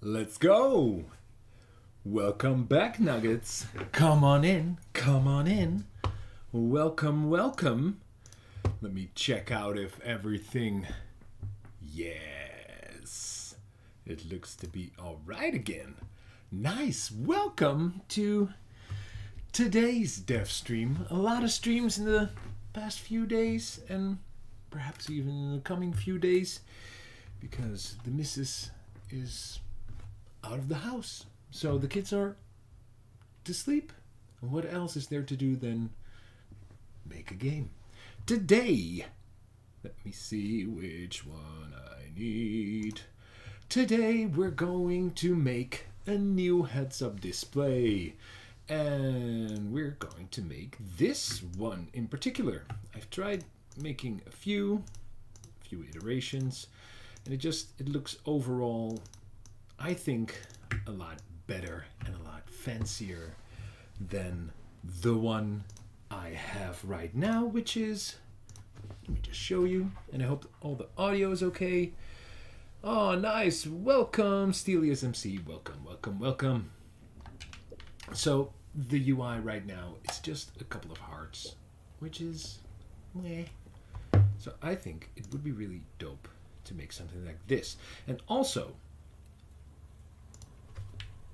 Let's go! Welcome back, Nuggets. Come on in, come on in. Welcome, welcome. Let me check out if everything... Yes. It looks to be alright again. Nice. Welcome to today's dev stream. A lot of streams in the past few days and perhaps even in the coming few days because the missus is out of the house. So the kids are to sleep. And what else is there to do than make a game? Today, let me see which one I need. Today we're going to make a new heads-up display. And we're going to make this one in particular. I've tried making a few iterations, and it looks overall, I think, a lot better and a lot fancier than the one I have right now, which is, let me just show you, and I hope all the audio is okay. Oh, nice. Welcome, Stelius MC. Welcome, welcome, welcome. So the UI right now is just a couple of hearts, which is meh. So I think it would be really dope to make something like this. And also,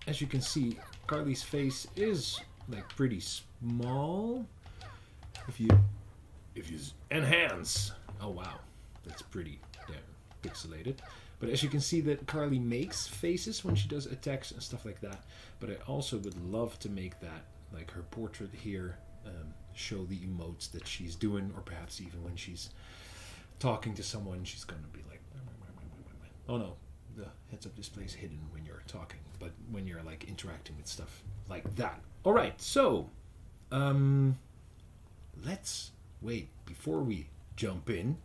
as you can see, Carly's face is like pretty small. If you enhance, oh wow, that's pretty pixelated. But as you can see that Carly makes faces when she does attacks and stuff like that. But I also would love to make that, like her portrait here, show the emotes that she's doing, or perhaps even when she's talking to someone, she's gonna be like, oh no, the heads-up display is hidden when you're talking, but when you're like interacting with stuff like that. All right, so let's wait before we jump in.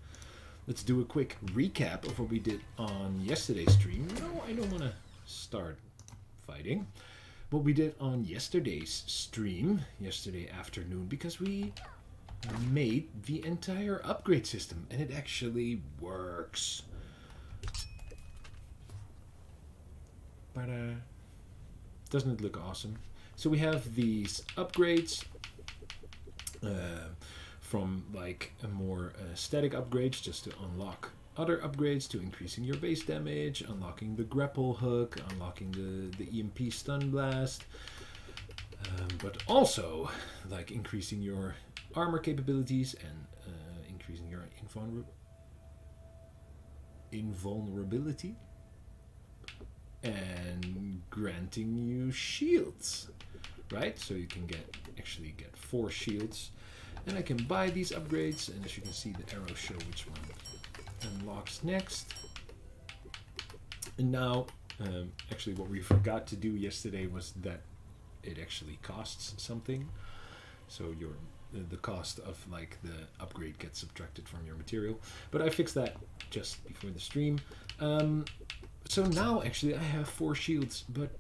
Let's do a quick recap of what we did on yesterday's stream. No, I don't want to start fighting. What we did on yesterday's stream, yesterday afternoon, because we made the entire upgrade system, and it actually works. But doesn't it look awesome? So we have these upgrades from like a more static upgrades just to unlock other upgrades, to increasing your base damage, unlocking the grapple hook, unlocking the EMP stun blast, but also like increasing your armor capabilities and increasing your invulnerability and granting you shields, right? So you can actually get 4 shields. And I can buy these upgrades, and as you can see, the arrows show which one unlocks next. And now, actually what we forgot to do yesterday was that it actually costs something. So the cost of like the upgrade gets subtracted from your material. But I fixed that just before the stream. So now actually I have 4 shields, but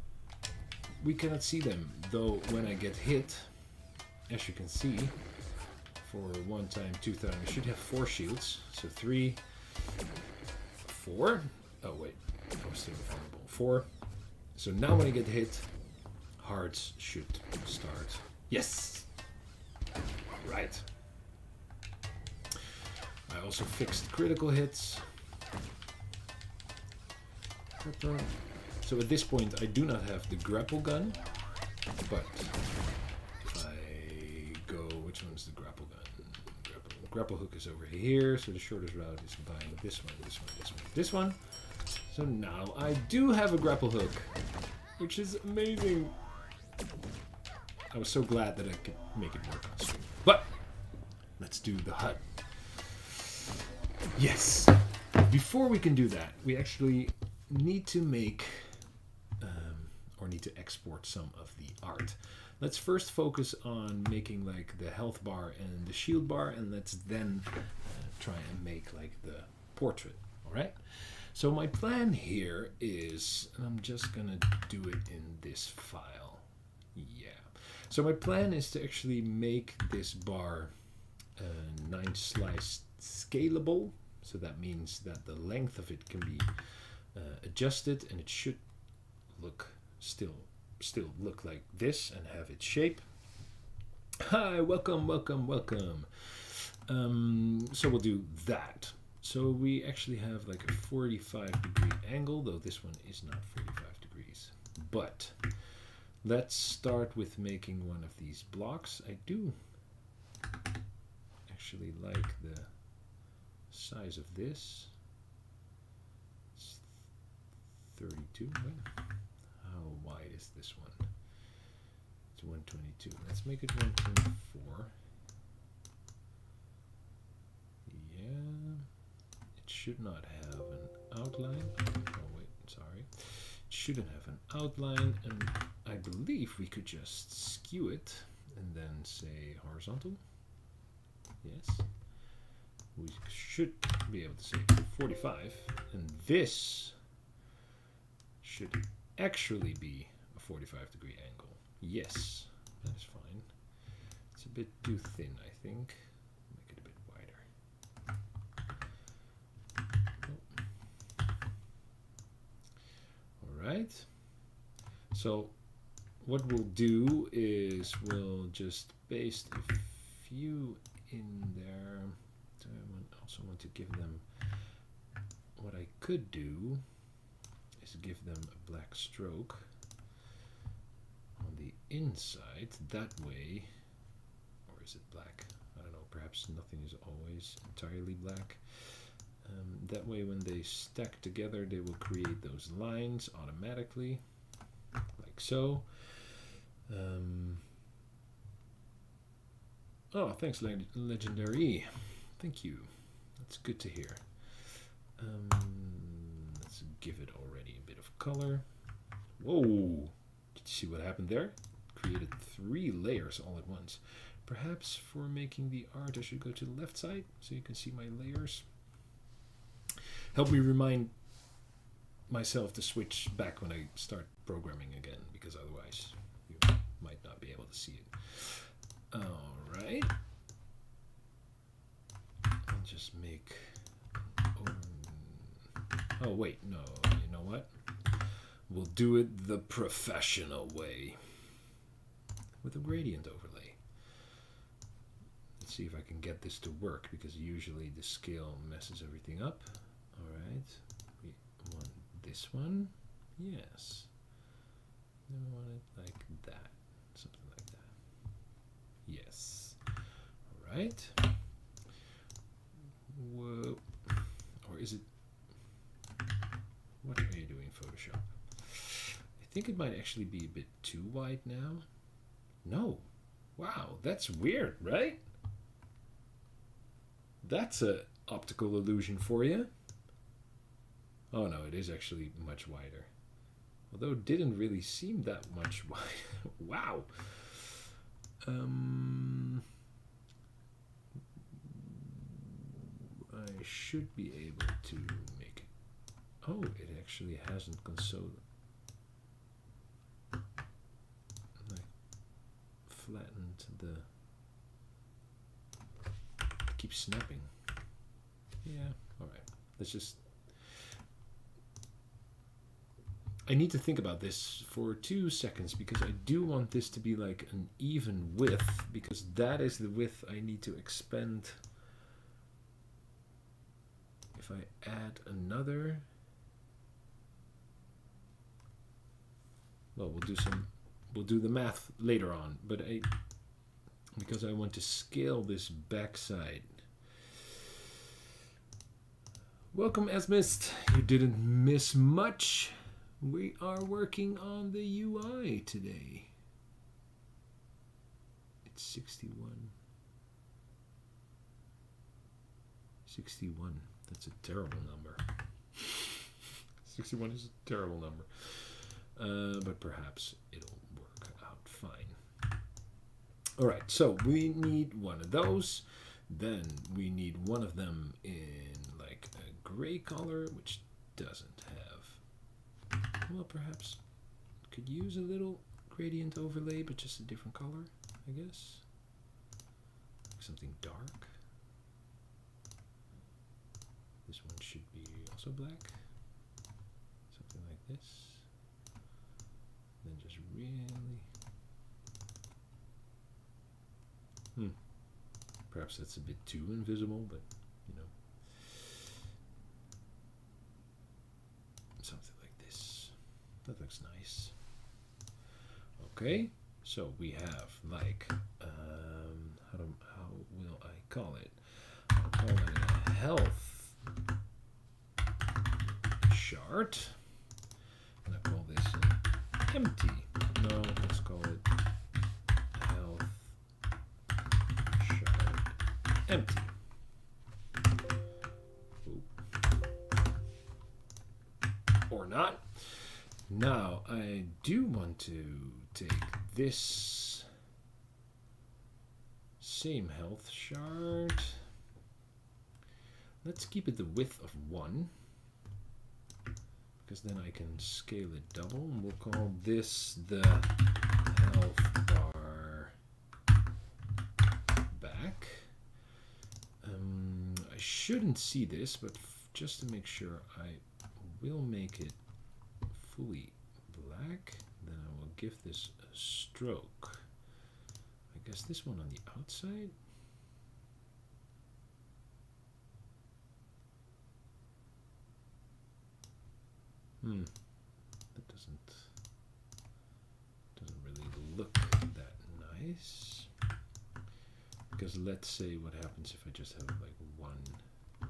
we cannot see them. Though when I get hit, as you can see, for 1 time, 2 time, I should have 4 shields. So 3, 4. Oh wait, I was still vulnerable. 4. So now when I get hit, hearts should start. Yes! Right. I also fixed critical hits. So at this point I do not have the grapple gun, but if I go, which one's the grapple gun? Grapple hook is over here, so the shortest route is buying this one, this one, this one, this one. So now I do have a grapple hook, which is amazing. I was so glad that I could make it work on stream. But let's do the HUD. Yes. Before we can do that, we actually need to make or need to export some of the art. Let's first focus on making like the health bar and the shield bar, and let's then try and make like the portrait. All right. So my plan here is, and I'm just gonna do it in this file. Yeah. So my plan is to actually make this bar 9 slice scalable. So that means that the length of it can be adjusted, and it should look still look like this and have its shape. Hi, welcome. So we'll do that. So we actually have like a 45-degree angle, though this one is not 45 degrees. But let's start with making one of these blocks. I do actually like the size of this. It's 32. How wide is this one? It's 122. Let's make it 124. Yeah. It should not have an outline. Oh wait, sorry. It shouldn't have an outline, and I believe we could just skew it and then say horizontal. Yes. We should be able to say 45, and this should actually be a 45-degree angle. Yes, that is fine. It's a bit too thin, I think. Make it a bit wider. Oh. Alright. So what we'll do is we'll just paste a few in there. So I also want to give them, what I could do is give them a black stroke on the inside, that way, or is it black? I don't know, perhaps nothing is always entirely black. That way when they stack together they will create those lines automatically, like so. Oh, thanks Legendary, thank you, that's good to hear. Let's give it already a bit of color. Whoa! Did you see what happened there? Created 3 layers all at once. Perhaps for making the art I should go to the left side so you can see my layers. Help me remind myself to switch back when I start programming again, because otherwise you might not be able to see it. Alright. I'll just make... Oh wait, no, you know what? We'll do it the professional way, with a gradient overlay. Let's see if I can get this to work, because usually the scale messes everything up. Alright, we want this one. Yes. Then we want it like that. Something like that. Yes. Alright. Whoa. Or is it... What are you doing, Photoshop? I think it might actually be a bit too wide now. No. Wow, that's weird, right? That's a optical illusion for you. Oh no, it is actually much wider. Although it didn't really seem that much wider. Wow. I should be able to make it. Oh, it actually hasn't gone so like flattened the. It keeps snapping. Yeah. All right. Let's just. I need to think about this for 2 seconds, because I do want this to be like an even width, because that is the width I need to expand. If I add another, well, we'll do the math later on, but because I want to scale this backside. Welcome, Esmist. You didn't miss much. We are working on the UI today. It's 61. 61. That's a terrible number. 61 is a terrible number. But perhaps it'll work out fine. Alright, so we need one of those. Then we need one of them in like a gray color, which doesn't have. Well, perhaps could use a little gradient overlay, but just a different color, I guess. Something dark. This one should be also black. Something like this. really? Perhaps that's a bit too invisible, but you know. Something like this. That looks nice. Okay, so we have like, how will I call it? I'll call it a health chart. And I call this an empty. No, let's call it health chart empty. Or not. Now I do want to take this same health chart. Let's keep it the width of 1, because then I can scale it double, and we'll call this the health bar back. I shouldn't see this, but just to make sure, I will make it fully black. Then I will give this a stroke. I guess this one on the outside. That doesn't really look that nice. Because let's say what happens if I just have like one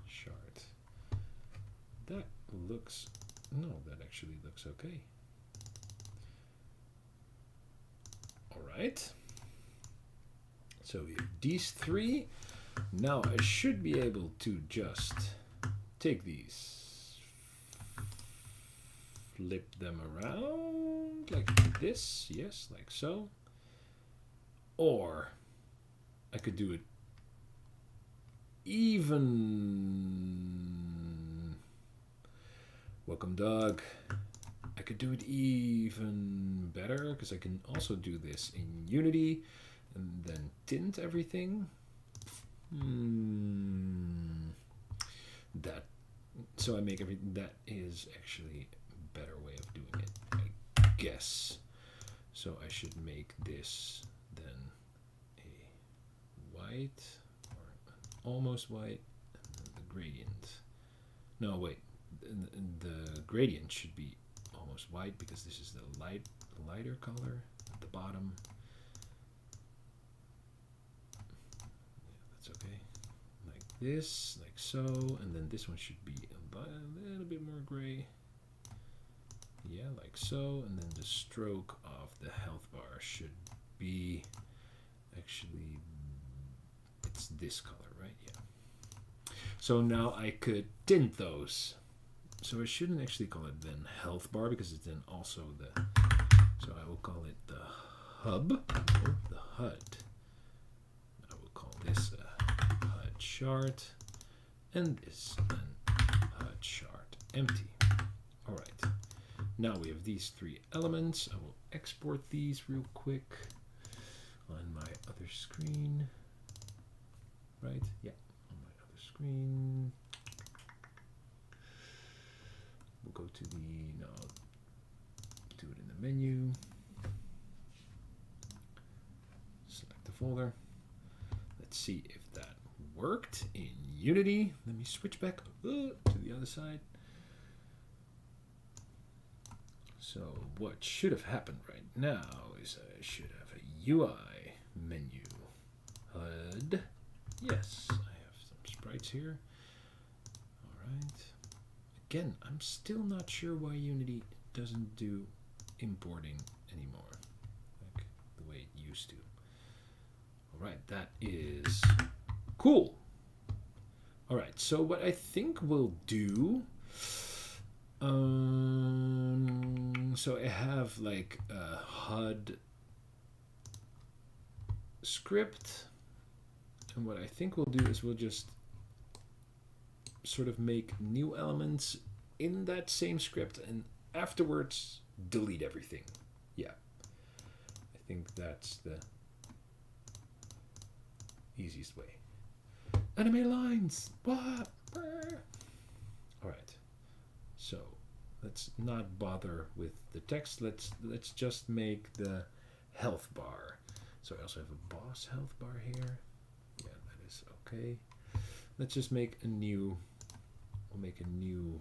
chart. That looks, no, that actually looks okay. All right. So we have these 3. Now I should be able to just take these, flip them around like this, yes, like so. Or I could do it even, welcome dog. I could do it even better, because I can also do this in Unity and then tint everything. So I make everything, that is actually better way of doing it, I guess. So I should make this then a white, or an almost white, and then the gradient. No, wait, the gradient should be almost white, because this is the lighter color at the bottom. Yeah, that's okay. Like this, like so, and then this one should be a little bit more gray. Yeah, like so, and then the stroke of the health bar should be, actually, it's this color, right? Yeah. So now I could tint those. So I shouldn't actually call it then health bar, because it's then also the, so I will call it the hub, or the HUD. I will call this a HUD chart, and this an HUD chart empty. All right. Now we have these 3 elements. I will export these real quick on my other screen. Right? Yeah, on my other screen. We'll go to the, no, do it in the menu. Select the folder. Let's see if that worked in Unity. Let me switch back to the other side. So what should have happened right now is I should have a UI menu. HUD. Yes, I have some sprites here. All right. Again, I'm still not sure why Unity doesn't do importing anymore, like the way it used to. All right, that is cool. All right, so what I think we'll do, so I have like a HUD script, and what I think we'll do is we'll just sort of make new elements in that same script, and afterwards delete everything. Yeah, I think that's the easiest way. Animate lines. What? All right. So let's not bother with the text. Let's just make the health bar. So I also have a boss health bar here. Yeah, that is okay. Let's just make a new, we'll make a new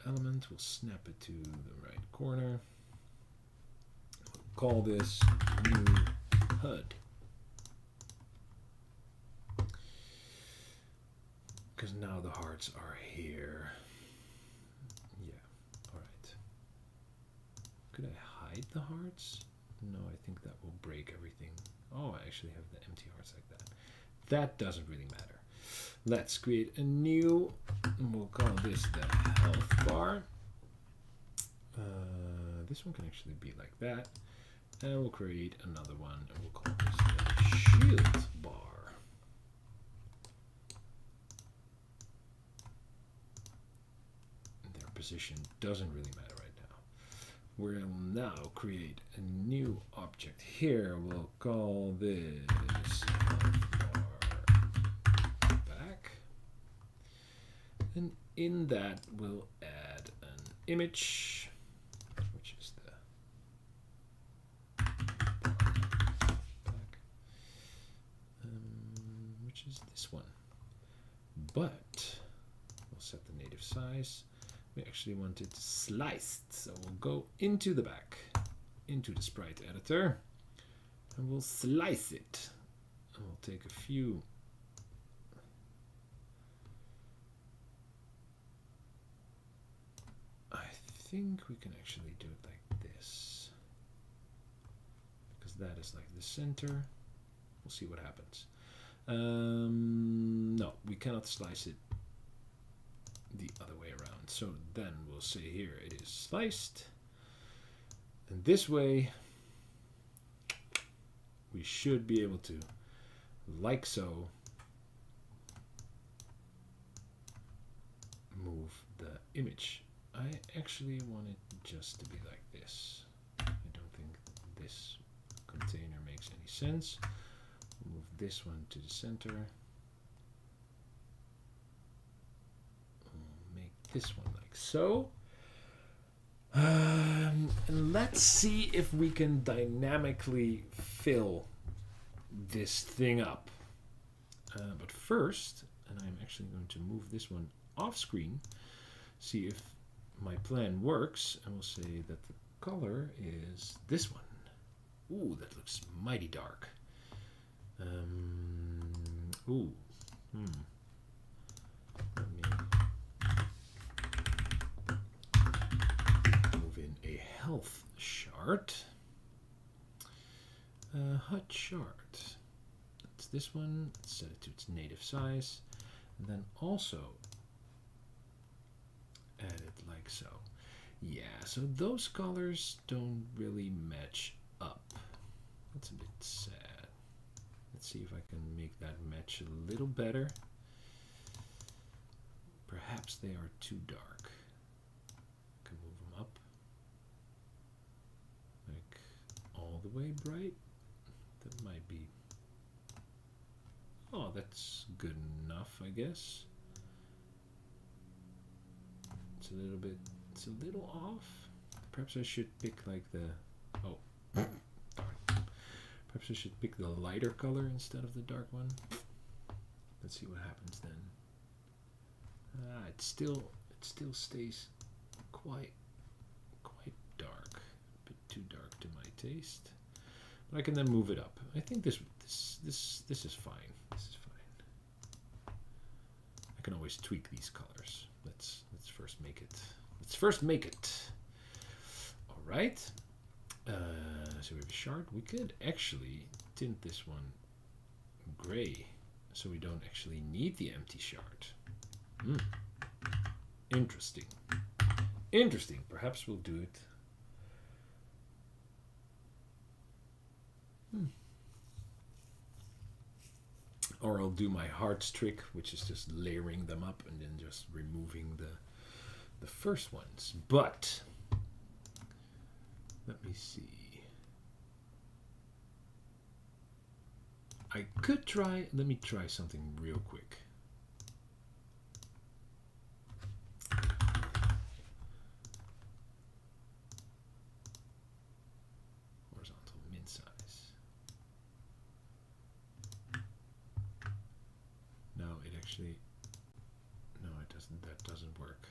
element. We'll snap it to the right corner. We'll call this new HUD. Because now the hearts are here. Yeah, alright. Could I hide the hearts? No, I think that will break everything. Oh, I actually have the empty hearts like that. That doesn't really matter. Let's create a new, and we'll call this the health bar. This one can actually be like that. And we'll create another one, and we'll call this the shield bar. Their position doesn't really matter right now. We'll now create a new object here. We'll call this back. And in that, we'll add an image, which is the back, which is this one. But we'll set the native size. We actually want it sliced, so we'll go into the back, into the sprite editor, and we'll slice it. And we'll take a few. I think we can actually do it like this, because that is like the center. We'll see what happens. No, we cannot slice it the other way around. So then we'll say here it is sliced, and this way we should be able to, like so, move the image. I actually want it just to be like this. I don't think this container makes any sense. Move this one to the center. This one like so. And let's see if we can dynamically fill this thing up. But first, and I'm actually going to move this one off screen, see if my plan works, and we'll say that the color is this one. Ooh, that looks mighty dark. Ooh. Let me move in a health shard. HUD shard. That's this one. Let's set it to its native size. And then also add it like so. Yeah, so those colors don't really match up. That's a bit sad. Let's see if I can make that match a little better. Perhaps they are too dark. I can move them up. Like all the way bright. That might be... Oh, that's good enough, I guess. It's a little bit... It's a little off. Perhaps I should pick like the... Oh, darn. Perhaps I should pick the lighter color instead of the dark one. Let's see what happens then. It still stays quite dark. A bit too dark to my taste. But I can then move it up. I think this is fine. This is fine. I can always tweak these colors. Let's first make it. Let's first make it. All right. So we have a shard. We could actually tint this one gray, so we don't actually need the empty shard. Interesting. Interesting. Perhaps we'll do it. Or I'll do my hearts trick, which is just layering them up and then just removing the first ones. But let me see. I could try, let me try something real quick. actually, no, it doesn't. That doesn't work.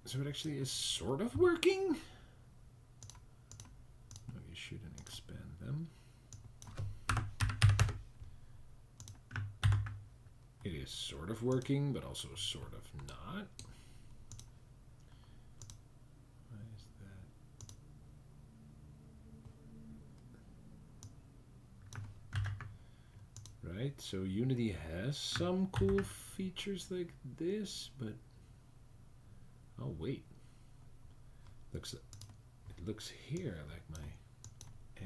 So it actually is sort of working. No, you shouldn't expand them. It is sort of working, but also sort of not. Why is that? Right, so Unity has some cool features like this, but oh wait, it looks here like my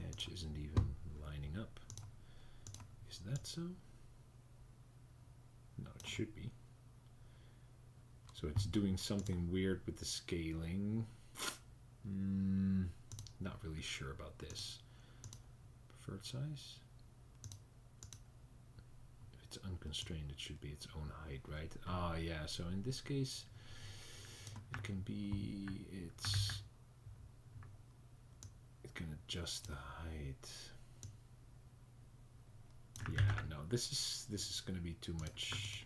edge isn't even lining up. Is that so? No, it should be. So it's doing something weird with the scaling. Not really sure about this. Preferred size? If it's unconstrained, it should be its own height, right? Ah, yeah, so in this case, it can be, it can adjust the height. Yeah, no, this is going to be too much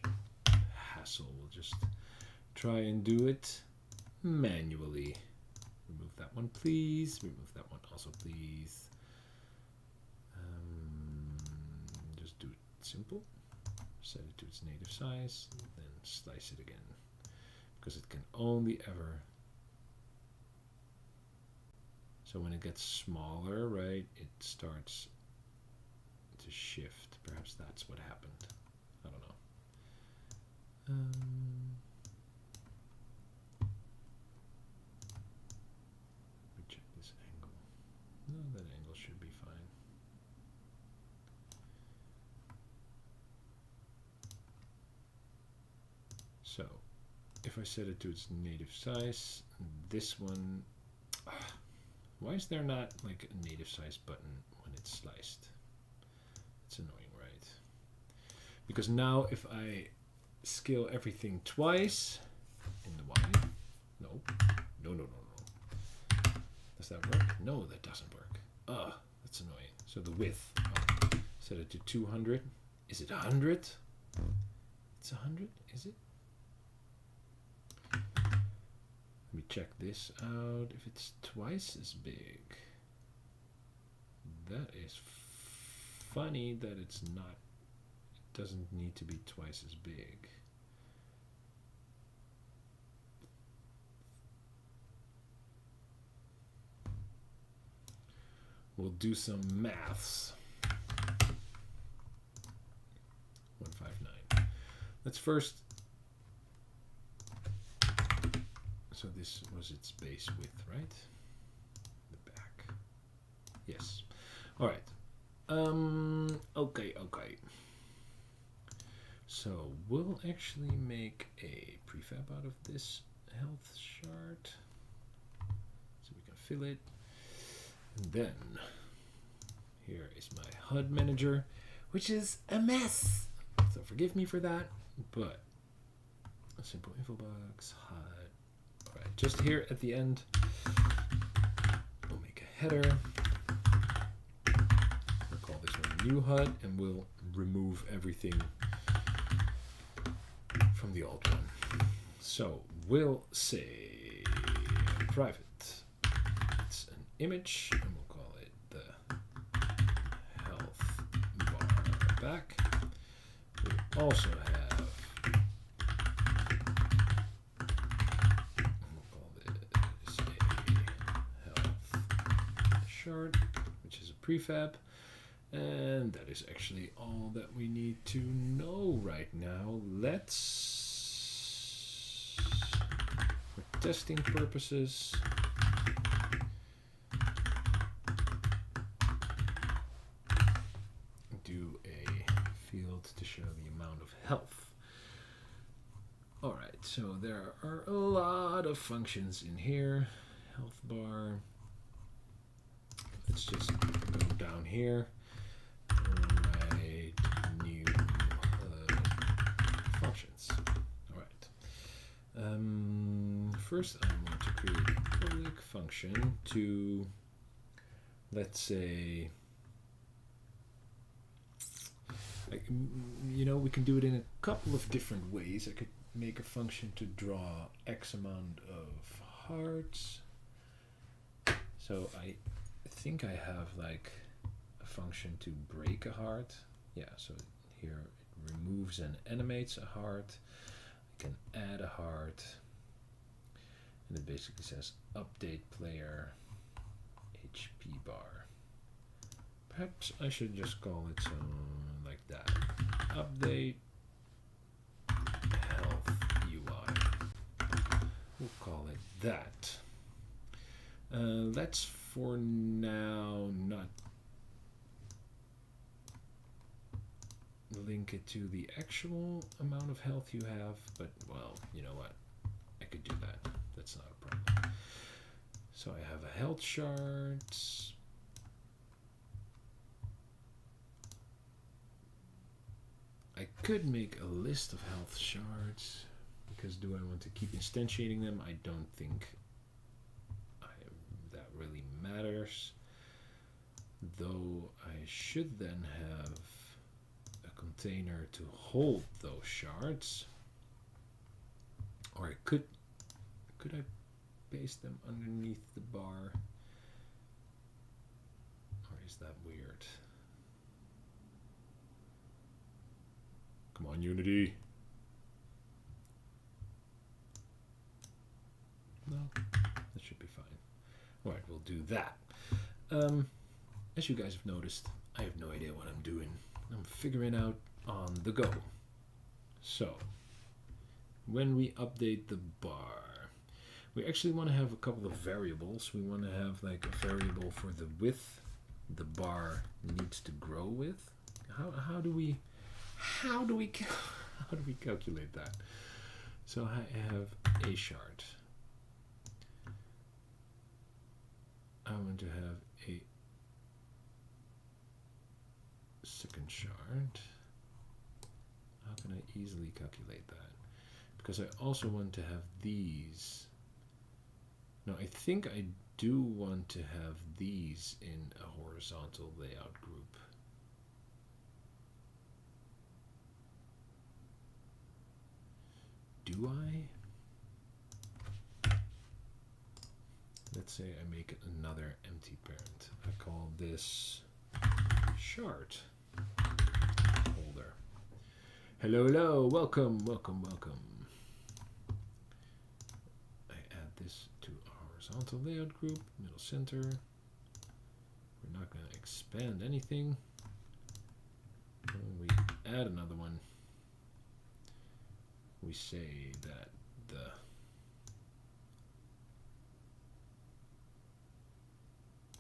hassle. We'll just try and do it manually. Remove that one, please. Remove that one also, please. Just do it simple. Set it to its native size, then slice it again. Because it can only ever... So when it gets smaller, right, it starts to shift. Perhaps that's what happened. I don't know. Let me check this angle. No, that angle should be fine. So, if I set it to its native size, this one... Why is there not like a native size button when it's sliced? It's annoying, right? Because now if I scale everything twice in the Y, no. Does that work? No, that doesn't work. Ugh, that's annoying. So the width, set it to 200. Is it 100? It's 100, is it? Let me check this out. If it's twice as big, that is funny that it's not. It doesn't need to be twice as big. We'll do some maths. 159. Let's first. So this was its base width, right? The back. Yes. All right. Okay. So we'll actually make a prefab out of this health chart, so we can fill it. And then here is my HUD manager, which is a mess. So forgive me for that, but a simple info box, HUD. All right, just here at the end, we'll make a header. We'll call this one new HUD, and we'll remove everything from the old one. So we'll say private. It's an image, and we'll call it the health bar back. We also have, we'll call this a health chart, which is a prefab. And that is actually all that we need to know right now. Let's, for testing purposes, do a field health to show the amount of health. Alright, so there are a lot of functions in here. Health bar. Let's just go down here. Write new functions. Alright. First I want to create a public function to, let's say, you know, we can do it in a couple of different ways. I could make a function to draw X amount of hearts. So I think I have like a function to break a heart. Yeah, so here it removes and animates a heart. I can add a heart. And it basically says update player HP bar. Perhaps I should just call it like that. Update health UI. We'll call it that. Let's for now not link it to the actual amount of health you have, but well, you know what? I could do that. That's not a problem. So I have a health chart. I could make a list of health shards, because do I want to keep instantiating them? I don't think that really matters. Though I should then have a container to hold those shards. Or I could I paste them underneath the bar? Or is that weird? Come on, Unity. No, that should be fine. Alright, we'll do that. As you guys have noticed, I have no idea what I'm doing. I'm figuring out on the go. So, when we update the bar, we actually want to have a couple of variables. We want to have like a variable for the width the bar needs to grow with. How do we calculate that? So I have a shard. I want to have a second shard. How can I easily calculate that? Because I also want to have these. No, I think I do want to have these in a horizontal layout group. Do I? Let's say I make another empty parent. I call this shard holder. Hello, hello, welcome, welcome, welcome. I add this to a horizontal layout group, middle center. We're not going to expand anything. When we add another one, we say that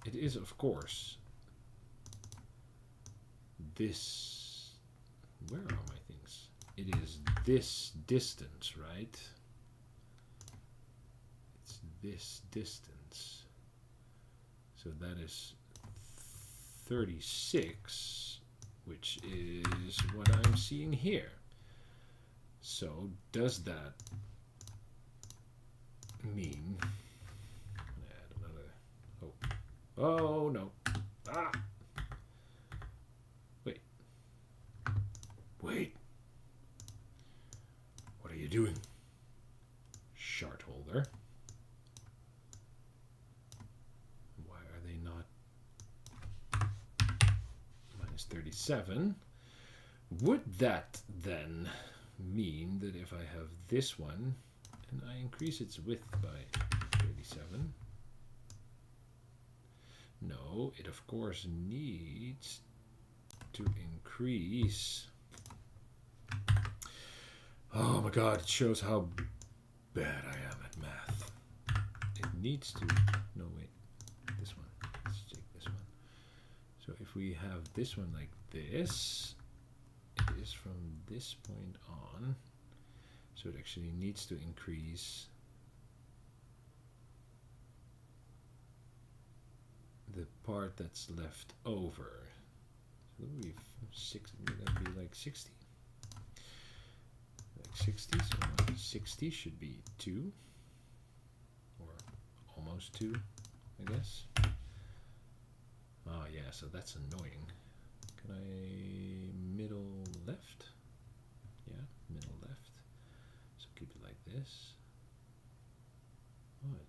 it is, of course, this, where are my things? It is this distance, right? It's this distance. So that is 36, which is what I'm seeing here. So does that mean, I'm gonna add another, oh no, ah, wait, what are you doing? Shard holder. Why are they not minus 37? Would that then mean that if I have this one and I increase its width by 37, no, it of course needs to increase. Oh my god, it shows how bad I am at math. It needs to, no wait, this one, let's take this one. So if we have this one like this, it this from this point on. So it actually needs to increase the part that's left over. So we've that'd be like 60. Like 60, so 60 should be 2. Or almost 2, I guess. Oh yeah, so that's annoying. Can I middle left? Yeah, middle left. So keep it like this. Alright.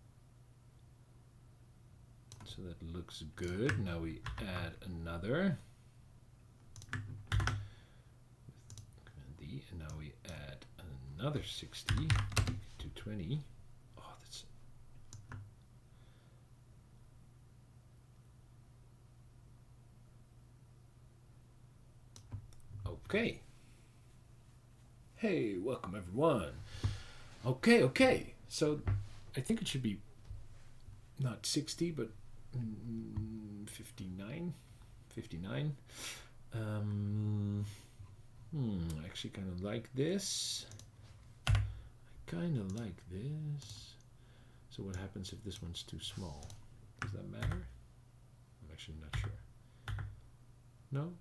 So that looks good. Now we add another. With Command D, and now we add another 60 to 20. Oh, that's okay. Hey, welcome everyone. Okay. So I think it should be not 60, but 59. I actually kind of like this. So what happens if this one's too small? Does that matter? I'm actually not sure. No?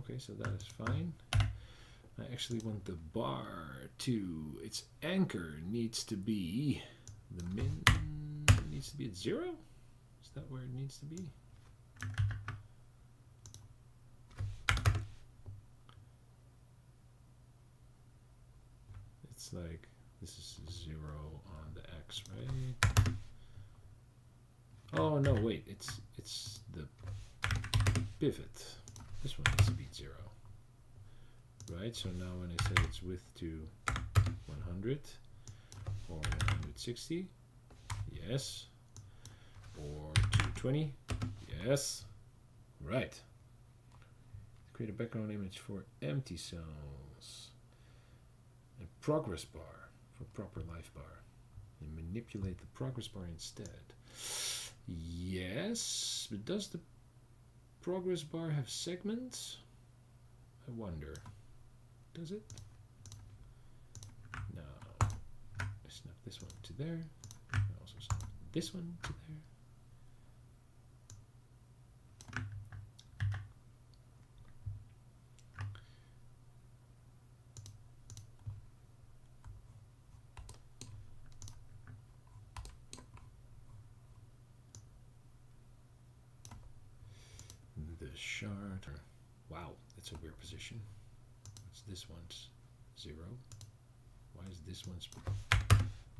Okay, so that is fine. I actually want the bar to, its anchor needs to be, the min needs to be at 0? Is that where it needs to be? It's like, this is 0 on the X, right? Oh no, wait, it's the pivot. This one needs to be 0. Right, so now when I say it's width to 100 or 160, yes. Or 220, yes. Right. Create a background image for empty cells. A progress bar for proper life bar. And manipulate the progress bar instead. Yes, but does the progress bar have segments? I wonder. Does it? No. I snap this one to there. I also snap this one to there. The shard. Wow, that's a weird position. What's this one's 0? Why is this one's?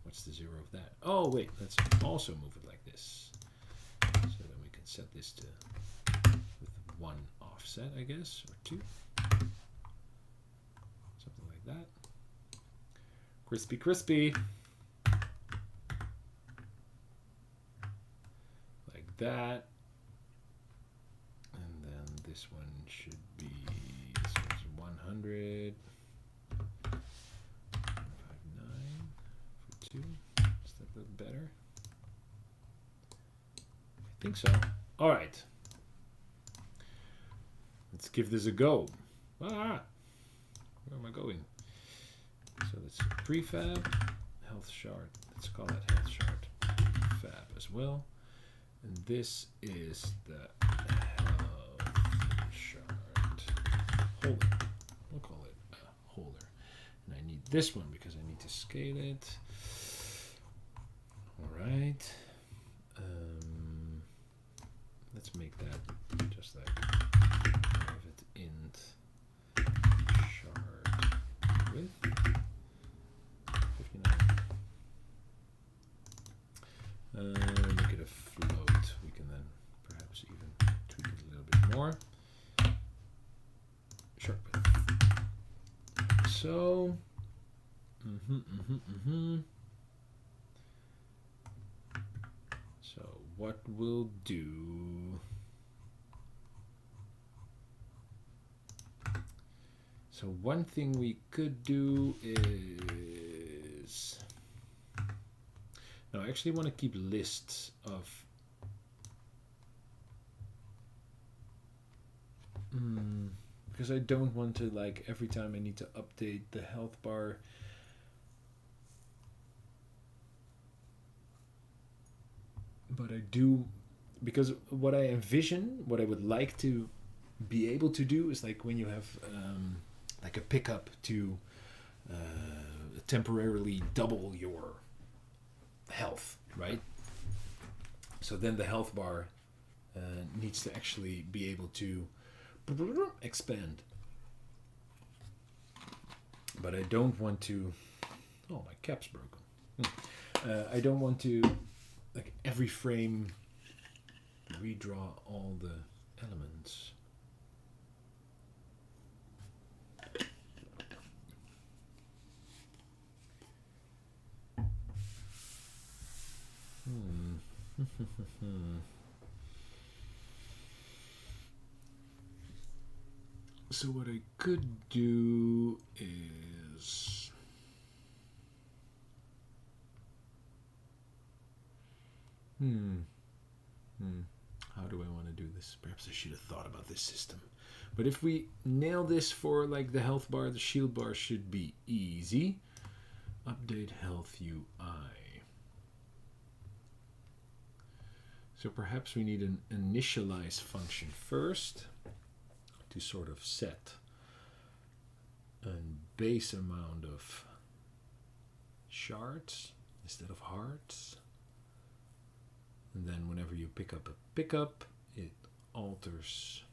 What's the 0 of that? Oh wait, let's also move it like this. So then we can set this to with 1 offset, I guess, or 2. Something like that. Crispy. Like that. And then this one should be, this one's 100. 159 for 2. Does that look better? I think so. All right. Let's give this a go. Where am I going? So that's prefab, health shard. Let's call it health shard fab as well. And this is the health shard holder. We'll call it a holder. And I need this one because I need to scale it. All right. Let's make that just like private int shard width 59. Make it a float. We can then perhaps even tweak it a little bit more. Short width. So, So what we'll do. So one thing we could do is, no, I actually want to keep lists of because I don't want to, like, every time I need to update the health bar. But I do, because what I envision, what I would like to be able to do is like when you have like a pickup to temporarily double your health, right? So then the health bar needs to actually be able to expand. But I don't want to. Oh, my cap's broken. I don't want to, like, every frame redraw all the elements. So what I could do is how do I want to do this? Perhaps I should have thought about this system. But if we nail this for like the health bar, the shield bar should be easy. Update health UI. So perhaps we need an initialize function first to sort of set a base amount of shards instead of hearts. And then whenever you pick up a pickup, it alters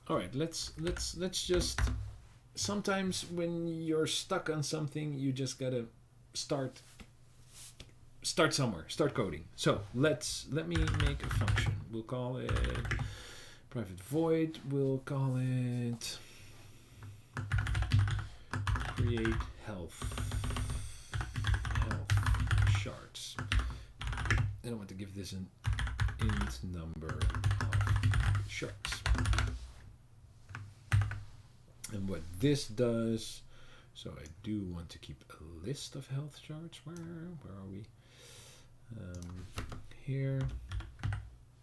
all right, let's just, sometimes when you're stuck on something, you just gotta start somewhere, start coding. So let me make a function. We'll call it private void. We'll call it create health shards. And I want to give this an int number of shards. And what this does, so I do want to keep a list of health shards. Where are we? Here.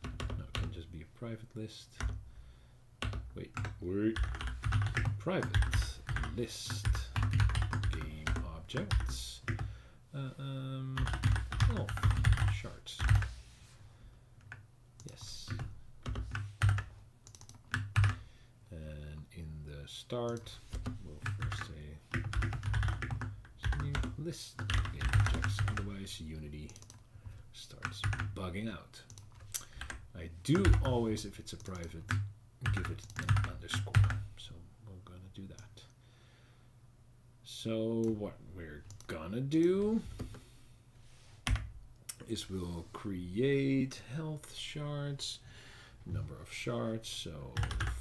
No, it can just be a private list. Wait. Private list game objects. Health shards. Yes. And in the start, we'll first say new list game objects. Otherwise, Unity starts bugging out. I do always, if it's a private, give it an underscore. So we're gonna do that. So what we're gonna do is we'll create health shards, number of shards. So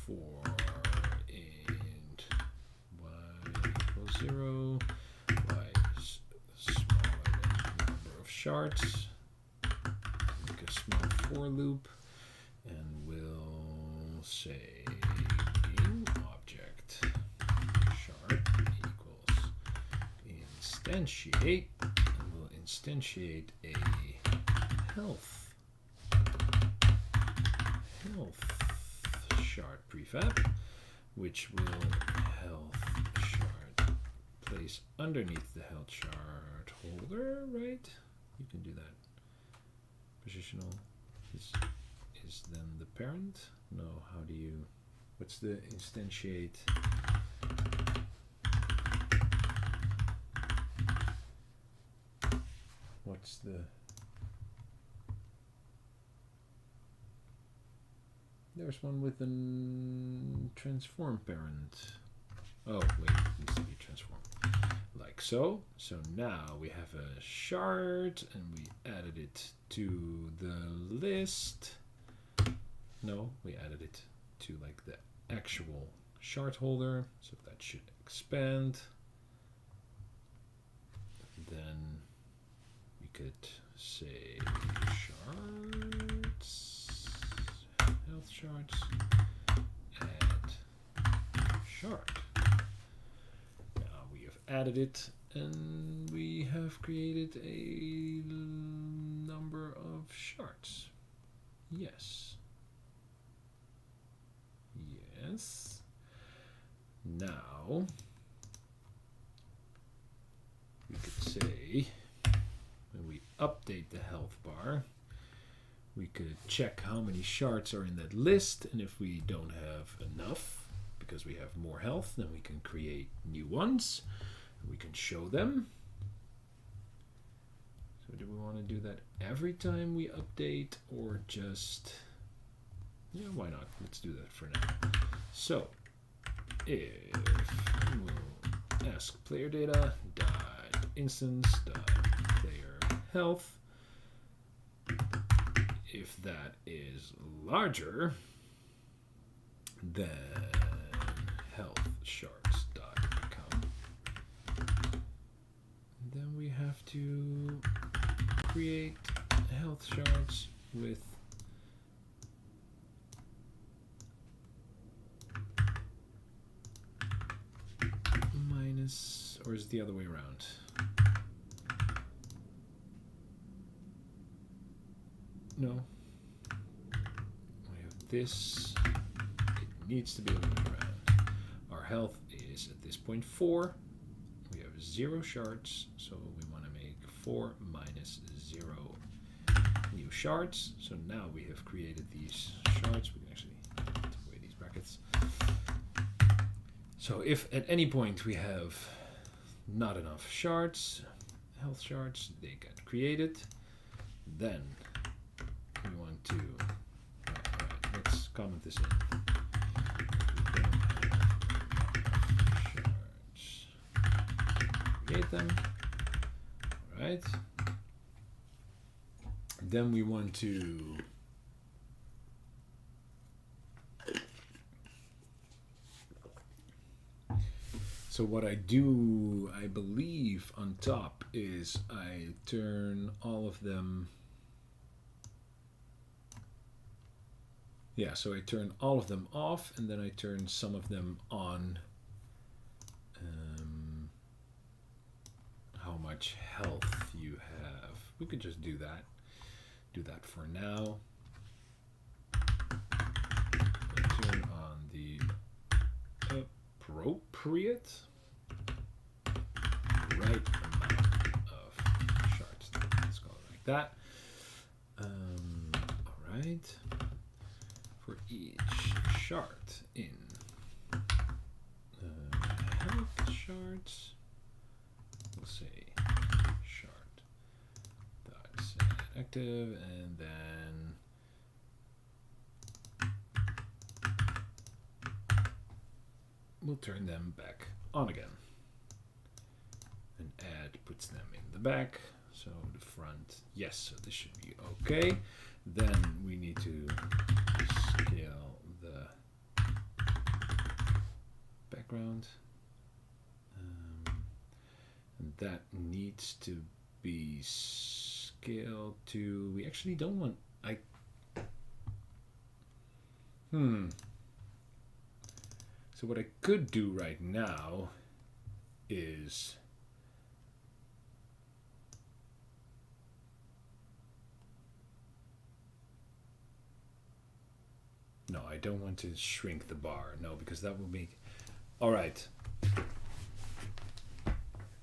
for int y equals 0, y is smaller than number of shards. Make a small for loop, and we'll say game object shard equals instantiate, and we'll instantiate a health shard prefab, which will health shard place underneath the health shard holder, right? You can do that. Positional is then the parent. No, how do you, what's the instantiate? What's the, there's one with an transform parent. Oh wait, it needs to be transformed. Like so. So now we have a shard and we added it to the list. No, we added it to like the actual shard holder. So that should expand. Then we could say shards, health shards, add shard. Now we have added it, and we have created a number of shards. Yes. Yes. Now we could say when we update the health bar, we could check how many shards are in that list, and if we don't have enough because we have more health, then we can create new ones. We can show them. So do we want to do that every time we update, or just, yeah, why not? Let's do that for now. So if we'll ask player data dot instance dot player health, if that is larger than health shards dot count, then we have to create health shards with minus, or is it the other way around? No. We have this. It needs to be the other way around. Our health is at this point 4. We have 0 shards, so we want to make 4 minus 0 new shards. So now we have created these shards. We can actually take away these brackets. So if at any point we have not enough shards, health shards, they get created, then we want to, alright, let's comment this in. Shards. Create them. Alright. Then we want to so what I do, I believe on top, is I turn all of them. Yeah, so I turn all of them off, and then I turn some of them on. How much health you have. We could just do that. Do that for now. Turn on the appropriate right amount of shards. Let's call it like that. All right. For each shard in health shards, we'll say shard dot set active, and then we'll turn them back on again. And add puts them in the back, so the front, yes, so this should be okay. Then we need to scale the background, and that needs to be scaled to, we actually don't want, so what I could do right now is no, I don't want to shrink the bar. No, because that will make... All right.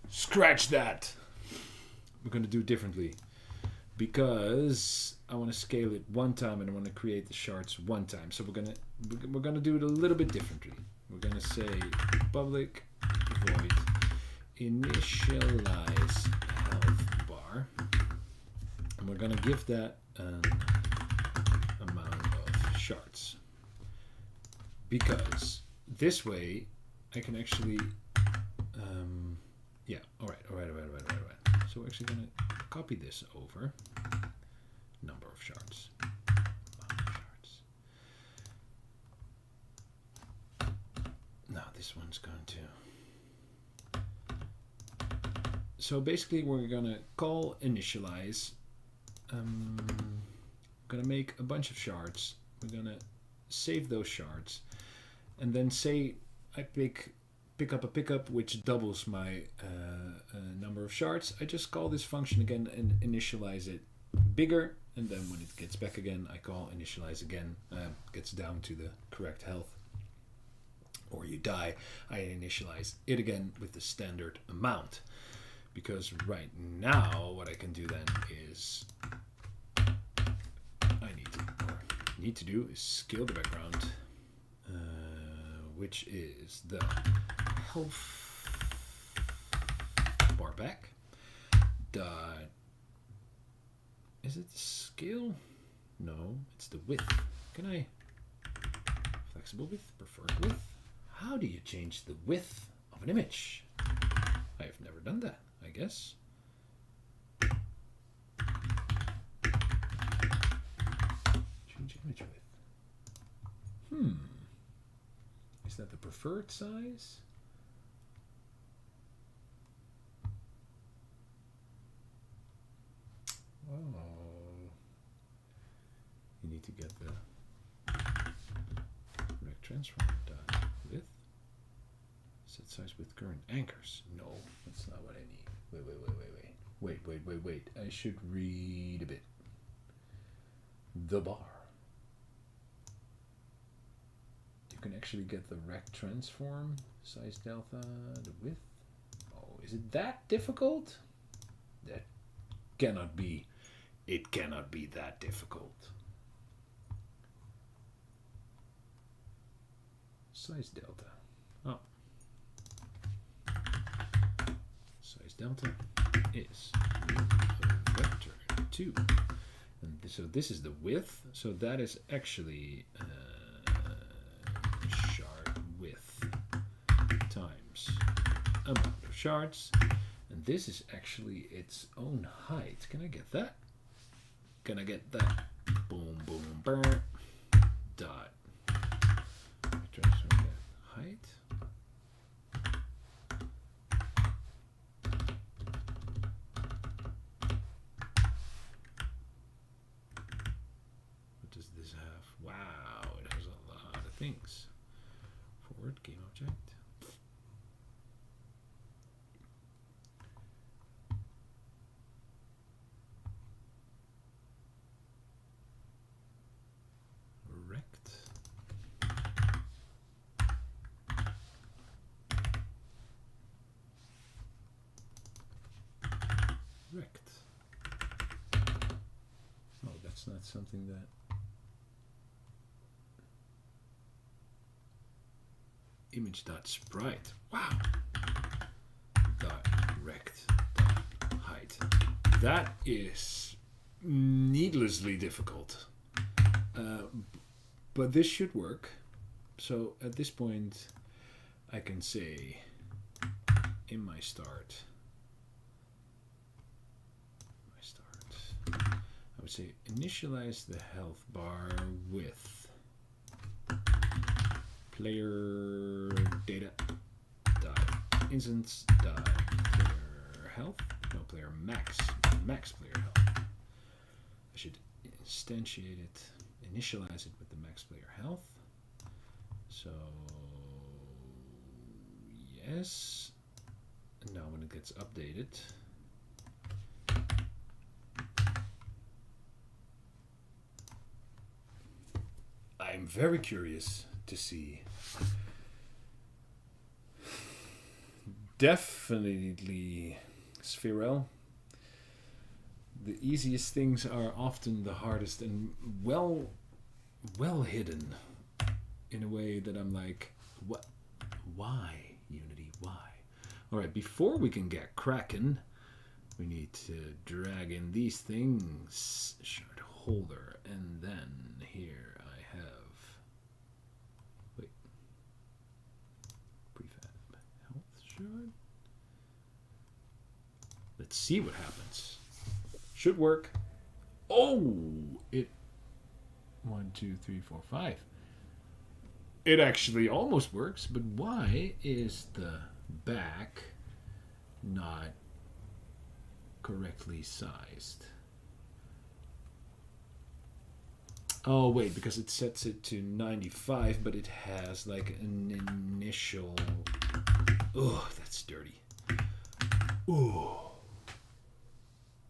Scratch that. We're going to do it differently. Because I want to scale it one time and I want to create the shards one time. So we're gonna do it a little bit differently. We're going to say public void initialize health bar. And we're going to give that an amount of shards, because this way I can actually yeah, all right. So we're actually going to copy this over, number of shards, now this one's going to, so basically we're going to call initialize. Going to make a bunch of shards. We're going to save those shards, and then say I pick up a pickup which doubles my number of shards. I just call this function again and initialize it bigger, and then when it gets back again, I call initialize again, gets down to the correct health, or you die, I initialize it again with the standard amount. Because right now, what I can do then is need to do is scale the background, which is the health bar back. Dot. Is it the scale? No, it's the width. Can I flexible width, preferred width? How do you change the width of an image? I've never done that, I guess. Change image width. Is that the preferred size? Oh. You need to get the rect transform dot width. Set size with current anchors. No, that's not what I need. Wait. I should read a bit. The bar. You can actually get the rect transform size delta, the width. Oh, is it that difficult? That cannot be. It cannot be that difficult. Size delta. Oh. Size delta is vector 2. And so this is the width. So that is actually shard width times amount of shards. And this is actually its own height. Can I get that? Can I get that? Boom, boom, burn. Dot. Transfer that height. What does this have? Wow, it has a lot of things. Forward game object. Rect. Oh, that's not something that image dot sprite. Wow. Dot rect dot height. That is needlessly difficult. But this should work. So at this point, I can say in my start. I would say initialize the health bar with player data dot instance dot player health. No, player max player health. I should instantiate it, initialize it with the max player health. So yes. And now when it gets updated, I'm very curious to see. Definitely Spherel. The easiest things are often the hardest and well hidden in a way that I'm like, what? Why, Unity? Why? All right, before we can get cracking, we need to drag in these things. Shard holder, and then here I have. Wait. Prefab health shard. Let's see what happens. Should work. Oh, it. 1, 2, 3, 4, 5. It actually almost works, but why is the back not correctly sized? Oh wait, because it sets it to 95, but it has like an initial. Oh, that's dirty. Oh,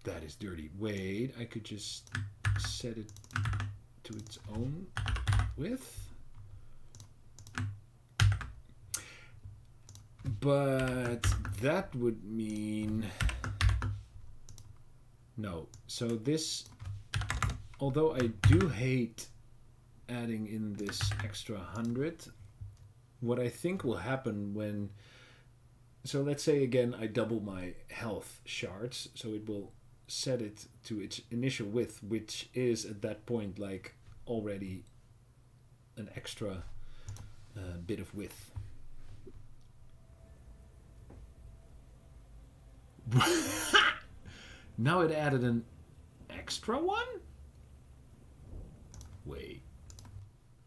that is dirty. Wait, I could just set it to its own width. But that would mean no. So this, although I do hate adding in this extra 100, what I think will happen when, so let's say again I double my health shards, so it will set it to its initial width, which is at that point like already an extra bit of width. Now it added an extra one? Wait.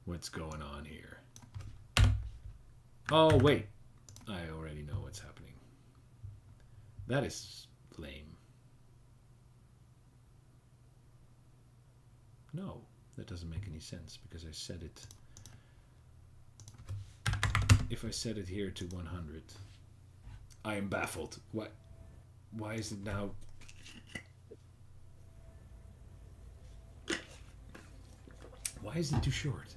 What's going on here? Oh, wait. I already know what's happening. That is lame. No, that doesn't make any sense because I set it. If I set it here to 100, I am baffled. What? Why is it now? Why is it too short?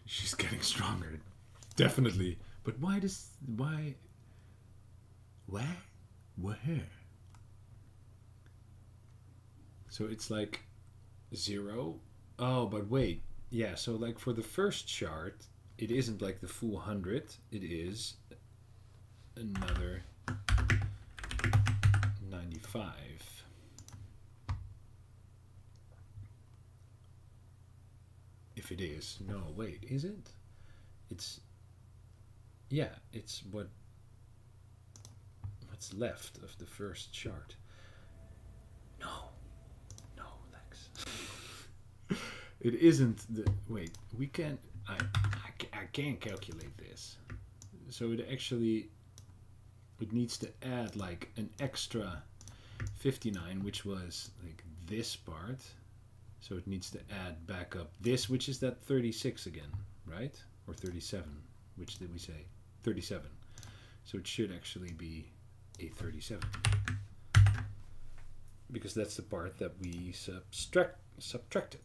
She's getting stronger, definitely. But why does why? Where? So it's like 0. Oh, but wait. Yeah. So like for the first chart, it isn't like the full 100. It is another 95. If it is. No, wait, is it? It's, yeah, it's what's left of the first chart. No, Lex. It isn't the, wait, we can't, I can't calculate this. So it actually, it needs to add like an extra 59, which was like this part. So it needs to add back up this, which is that 36 again, right? Or 37, which did we say? 37. So it should actually be a 37. Because that's the part that we subtracted.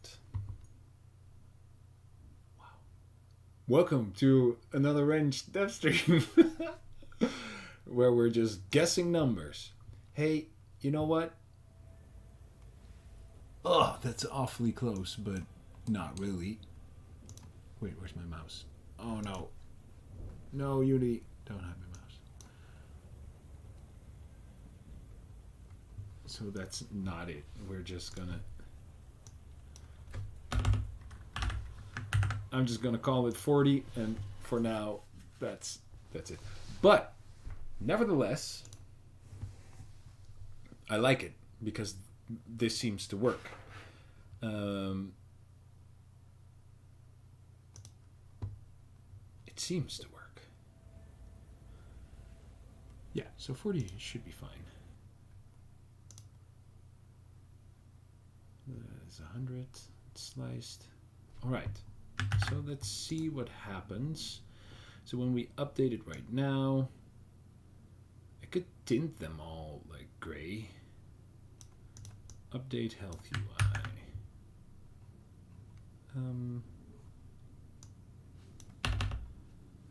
Wow. Welcome to another ranged dev stream where we're just guessing numbers. Hey, you know what? Oh, that's awfully close, but not really. Wait, where's my mouse? Oh, no. No, Uni, don't have my mouse. So that's not it. We're just gonna... I'm just gonna call it 40, and for now, that's it. But, nevertheless, I like it, because this seems to work. It seems to work. Yeah, so 40 should be fine. There's 100 sliced. All right, so let's see what happens. So when we update it right now, I could tint them all like gray. Update health UI. I'm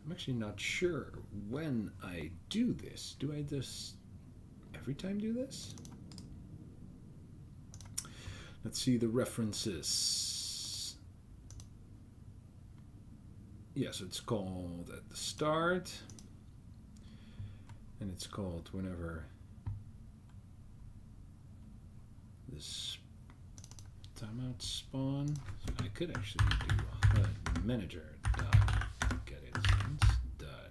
actually not sure when I do this. Do I just every time do this? Let's see the references. Yes, it's called at the start. And it's called whenever this timeout spawn. So I could actually do HUD manager dot get instance dot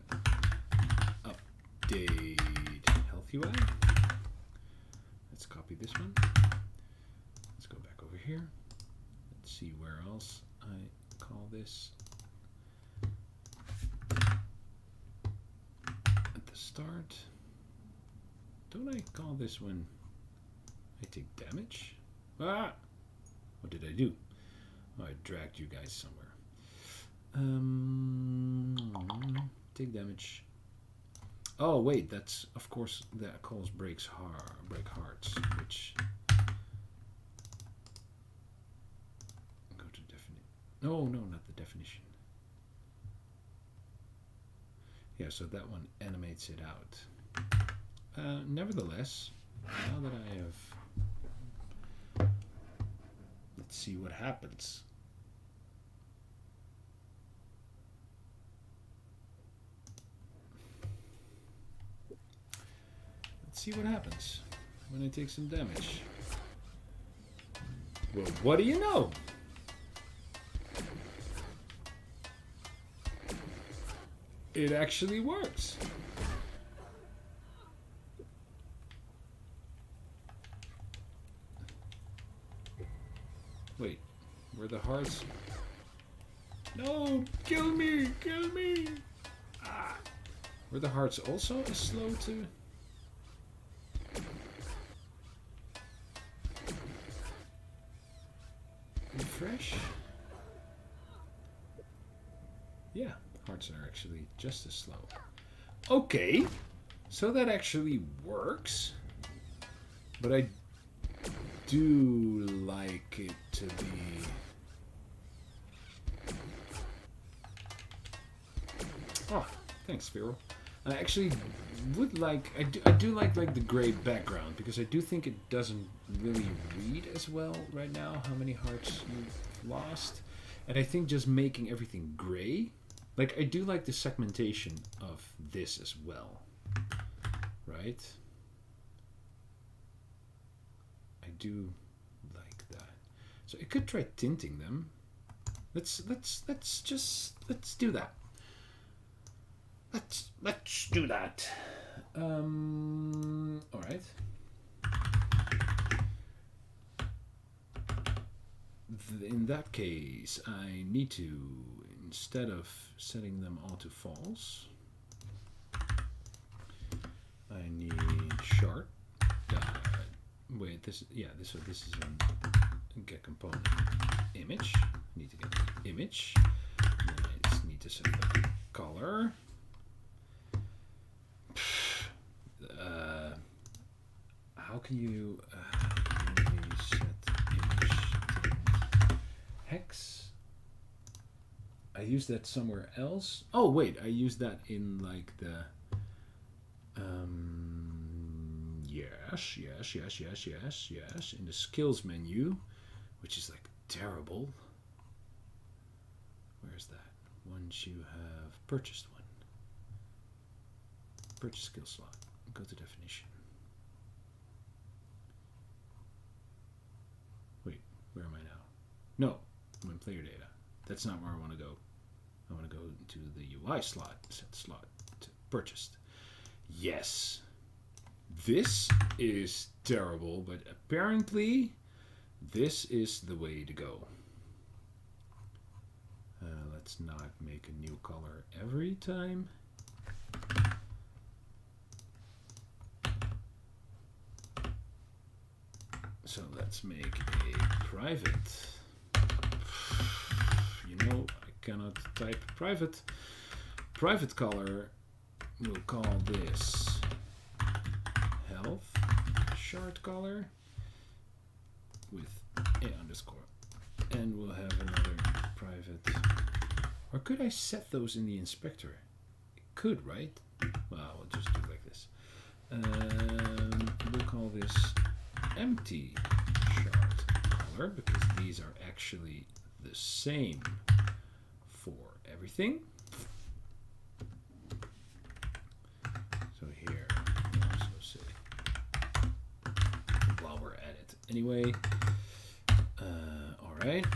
update health UI. Let's copy this one. Let's go back over here. Let's see where else I call this. At the start. Don't I call this one? I take damage. Ah! What did I do? Oh, I dragged you guys somewhere. Take damage. Oh wait, that's of course that calls break hearts, which go to definition. No, not the definition. Yeah, so that one animates it out. Nevertheless, now that I have, let's see what happens. See what happens when I take some damage. Well, what do you know? It actually works. Wait, were the hearts? No, kill me, kill me. Ah. Were the hearts also slow to? Refresh? Yeah, hearts are actually just as slow. Okay, so that actually works. But I do like it to be... Oh, thanks, Feral. I actually would like... I do like the gray background, because I do think it doesn't really read as well right now how many hearts you've lost. And I think just making everything gray... Like, I do like the segmentation of this as well. Right? I do like that. So I could try tinting them. Let's do that. Let's do that. All right. In that case, I need to, instead of setting them all to false, I need sharp. Wait, this is a get component image. I need to get the image. And then I just need to set the color. How can you set image hex? I use that somewhere else. Oh wait, I use that in like the yes, in the skills menu, which is like terrible. Where's that? Once you have purchased one. Purchase skill slot. Go to definition. Wait, where am I now? No, I'm in player data. That's not where I want to go. I want to go to the UI slot, set slot to purchased. Yes. This is terrible, but apparently this is the way to go. Let's not make a new color every time. So let's make a private. You know, I cannot type private. Private color, we'll call this health shard color with a underscore. And we'll have another private. Or could I set those in the inspector? It could, right? Well, we'll just do it like this. We'll call this empty shard color, because these are actually the same for everything. So here, we'll also say, while we're at it anyway, all right,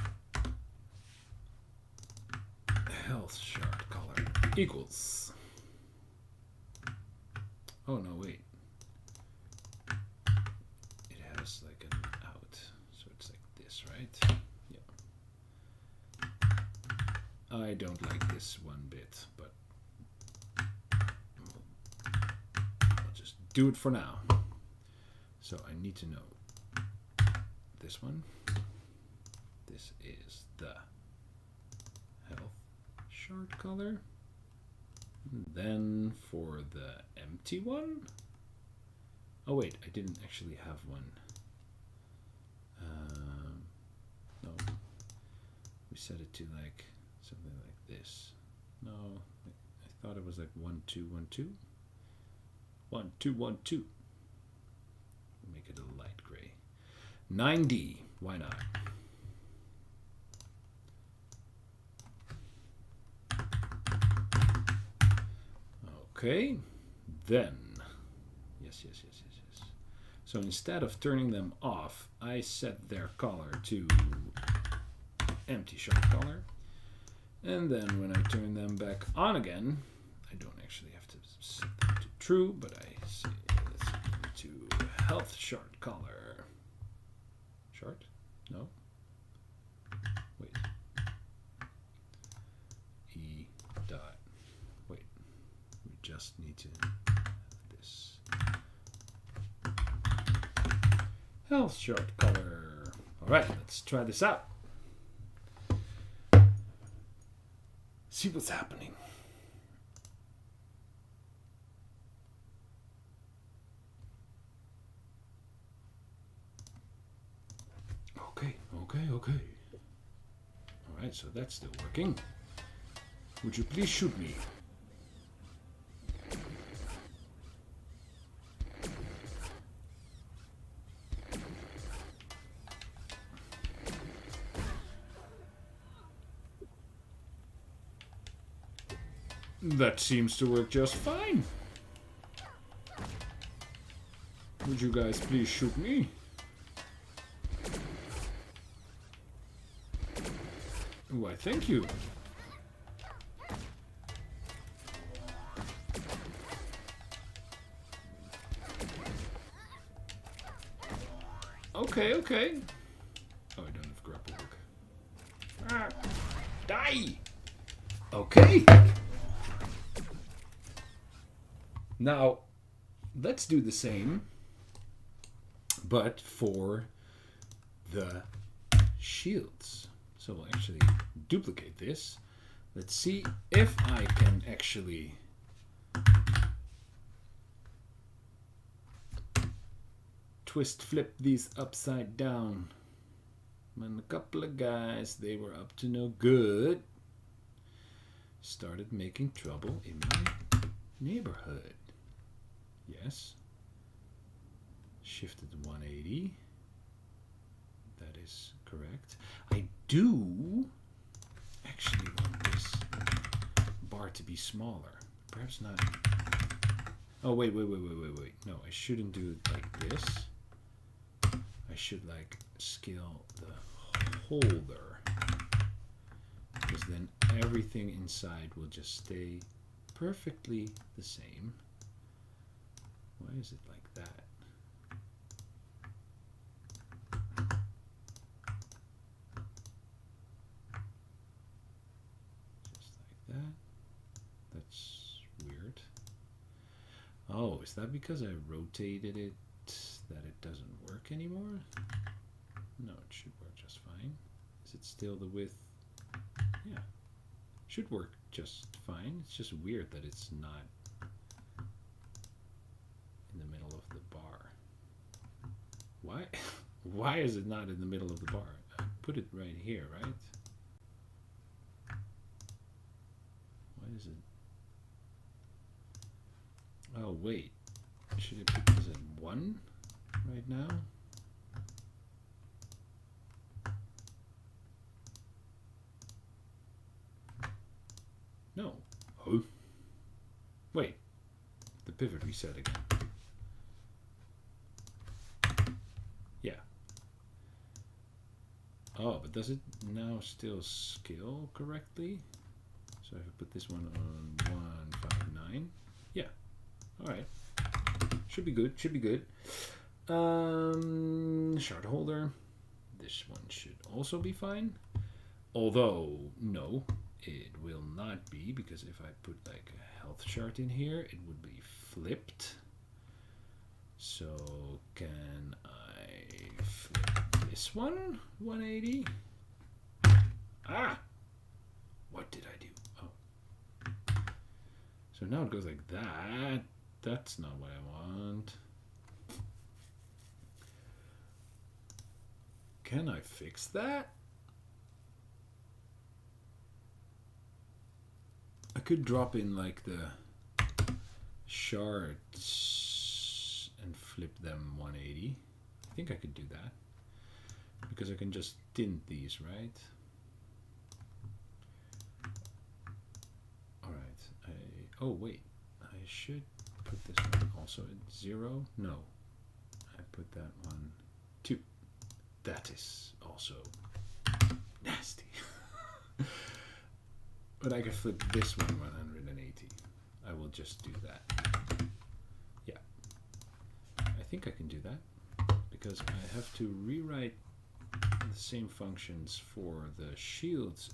health shard color equals, oh no, wait. Like an out, so it's like this, right? Yeah. I don't like this one bit, but I'll just do it for now. So I need to know this one. This is the health chart color. And then for the empty one, oh wait, I didn't actually have one. No, we set it to like something like this. No, I thought it was like 1 2 1 2 1 2 1 2. Make it a light gray. 9D, why not? Okay, then, yes. So instead of turning them off, I set their color to empty sharp color. And then when I turn them back on again, I don't actually have to set them to true, but I say let's set them to health chart color. Chart? No? Wait. E dot. Wait. We just need to have this. Health chart color. Alright, let's try this out. See what's happening. Okay. Alright, so that's still working. Would you please shoot me? That seems to work just fine. Would you guys please shoot me? Why, thank you. Okay. Oh, I don't have grapple hook. Ah, die! Okay. Now, let's do the same, but for the shields. So we'll actually duplicate this. Let's see if I can actually twist flip these upside down. And a couple of guys, they were up to no good, started making trouble in my neighborhood. Yes. Shifted 180. That is correct. I do actually want this bar to be smaller. Perhaps not. Oh, wait. No, I shouldn't do it like this. I should like scale the holder. Because then everything inside will just stay perfectly the same. Why is it like that? Just like that. That's weird. Oh, is that because I rotated it that it doesn't work anymore? No, it should work just fine. Is it still the width? Yeah. Should work just fine. It's just weird that it's not in the middle of the bar. Why? Why is it not in the middle of the bar? I put it right here, right? Why is it? Oh, wait. Should I put this at 1 right now? No. Oh. Wait. The pivot reset again. Yeah. Oh, but does it now still scale correctly? So if I put this one on 159. Yeah. Alright. Should be good. Should be good. Shard holder. This one should also be fine. Although, no. It will not be, because if I put like a health chart in here, it would be flipped. So can I flip this this one 180. Ah! What did I do? Oh. So now it goes like that. That's not what I want. Can I fix that? I could drop in like the shards and flip them 180. I think I could do that because I can just tint these, right? All right. Oh wait, I should put this one also at 0. No, I put that one 2. That is also nasty. But I can flip this one 180. I will just do that. Yeah. I think I can do that because I have to rewrite the same functions for the shields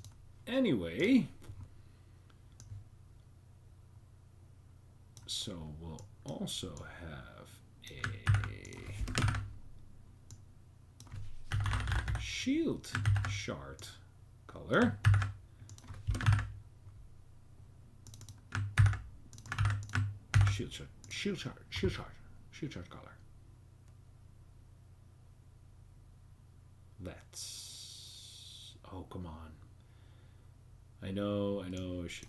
anyway. So we'll also have a shield chart color. Shield chart color. Let's. Oh, come on. I know. I should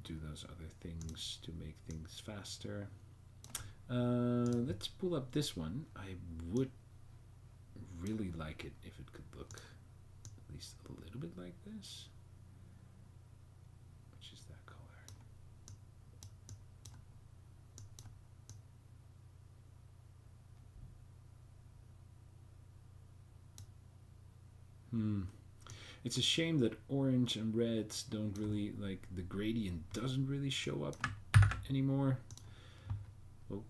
do those other things to make things faster. Let's pull up this one. I would really like it if it could look at least a little bit like this. Which is that color? It's a shame that orange and reds don't really, like, the gradient doesn't really show up anymore. Oh,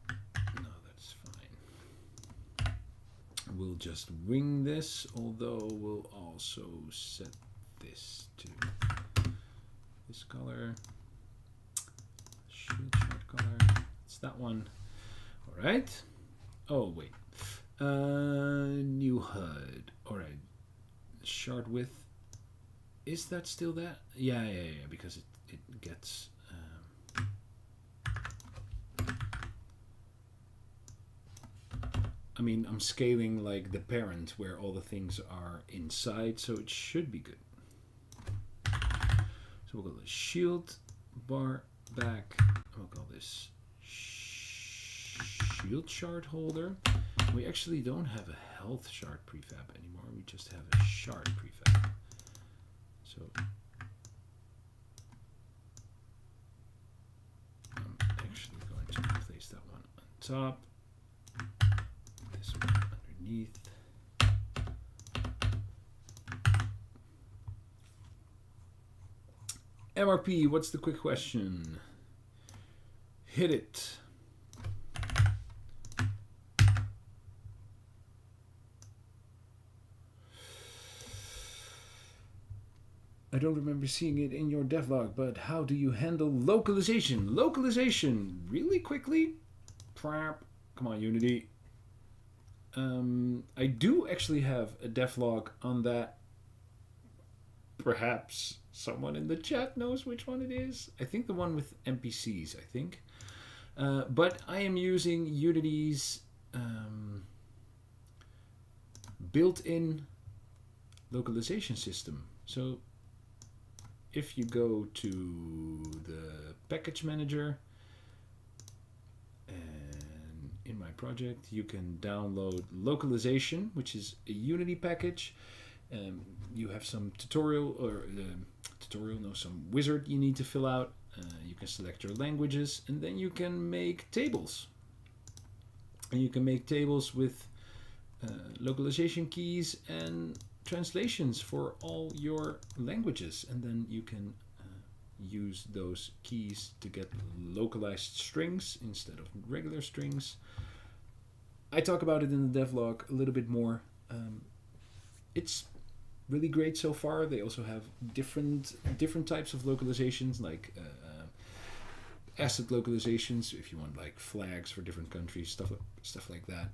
no, that's fine. We'll just wing this, although we'll also set this to this color. Shield chart color. It's that one. All right. Oh, wait. New HUD. All right. Shard width, is that still that? Yeah, because it gets I mean, I'm scaling like the parent where all the things are inside, so it should be good. So we'll go the shield bar back. We'll call this shield shard holder. We actually don't have a health shard prefab anymore. We just have a shard prefab. So I'm actually going to place that one on top. This one underneath. MRP, what's the quick question? Hit it. I don't remember seeing it in your devlog, but how do you handle localization? Localization, really quickly. Come on, Unity. I do actually have a devlog on that. Perhaps someone in the chat knows which one it is. I think the one with NPCs, I think. But I am using Unity's built-in localization system. So if you go to the package manager and in my project, you can download localization, which is a Unity package. You have some tutorial some wizard you need to fill out. You can select your languages and then you can make tables. And you can make tables with localization keys and translations for all your languages, and then you can use those keys to get localized strings instead of regular strings. I talk about it in the devlog a little bit more. It's really great so far. They also have different types of localizations, like asset localizations if you want like flags for different countries, stuff like that.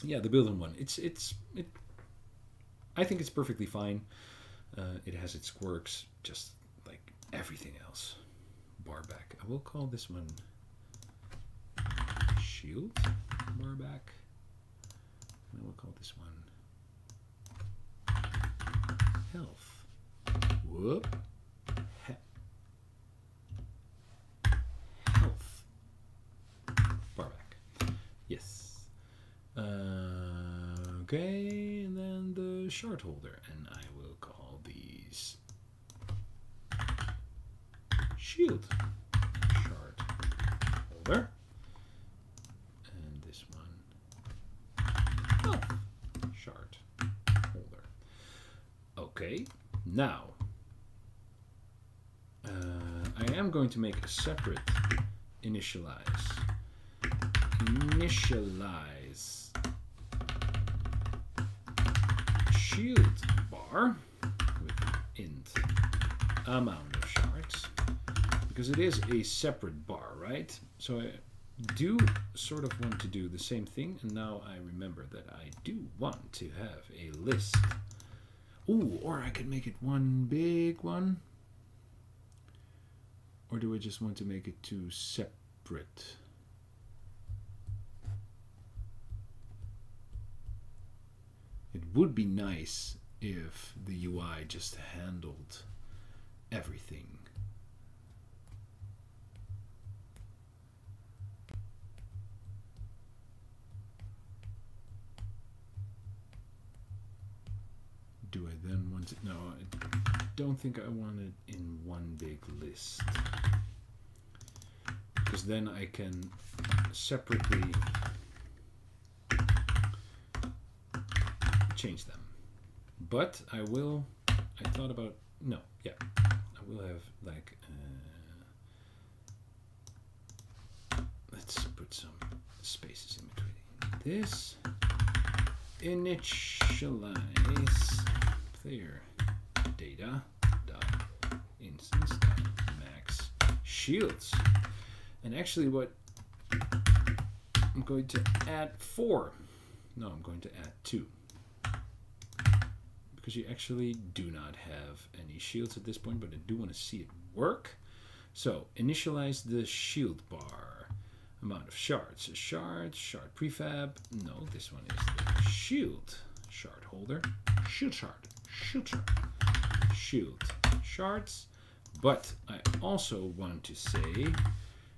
Yeah, the built-in one. I think it's perfectly fine. It has its quirks, just like everything else. Bar back. I will call this one shield bar back. And I will call this one health. Whoop. Health. Bar back. Yes. Okay, and then the shard holder, and I will call these shield shard holder, and this one health shard holder. Okay, now I am going to make a separate initialize shield bar with int amount of shards, because it is a separate bar, right? So I do sort of want to do the same thing, and now I remember that I do want to have a list. Ooh, or I could make it one big one. Or do I just want to make it two separate? It would be nice if the UI just handled everything. Do I then want it? No, I don't think I want it in one big list, because then I can separately change them. But I will, I thought about, no, yeah, I will have like, let's put some spaces in between. This, initialize player data dot instance dot max shields. And actually what I'm going to add 4. No, I'm going to add 2. Because you actually do not have any shields at this point, but I do want to see it work. So initialize the shield bar. Amount of shards. Shard prefab. No, this one is the shield shard holder. Shield shard. Shield shards. But I also want to say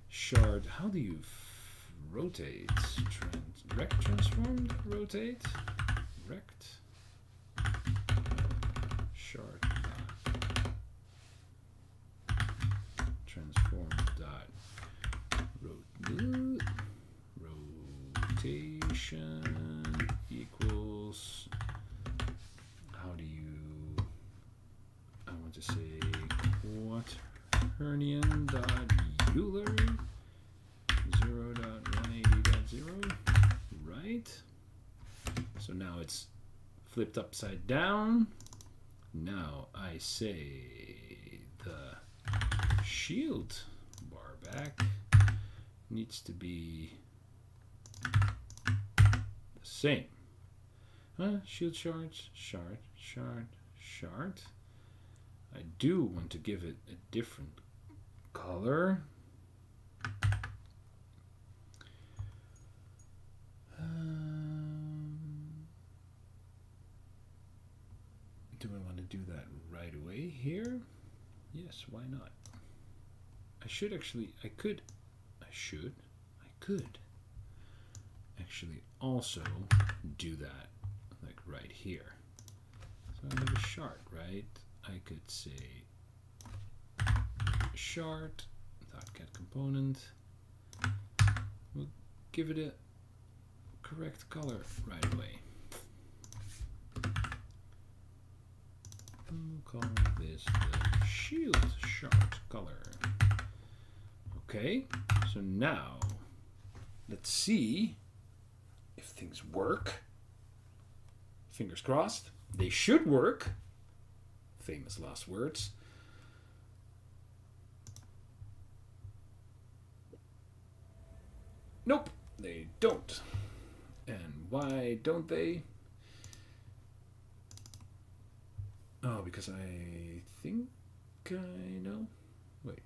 shard. How do you rotate? Rect transformed? Rotate? Rect? Shard transform dot rotation equals, how do you, I want to say quaternion dot Euler 0.180.0, right? So now it's flipped upside down. Now I say the shield bar back needs to be the same. Shield shards, shard. I do want to give it a different color. Do I want to do that right away here? Yes, why not? I could actually also do that like right here. So I have a shard, right? I could say shard dot get component. We'll give it a correct color right away. We'll call this the shield shard color. Okay, so now let's see if things work. Fingers crossed. They should work. Famous last words. Nope, they don't. And Why don't they? Oh, because I think I know. Wait.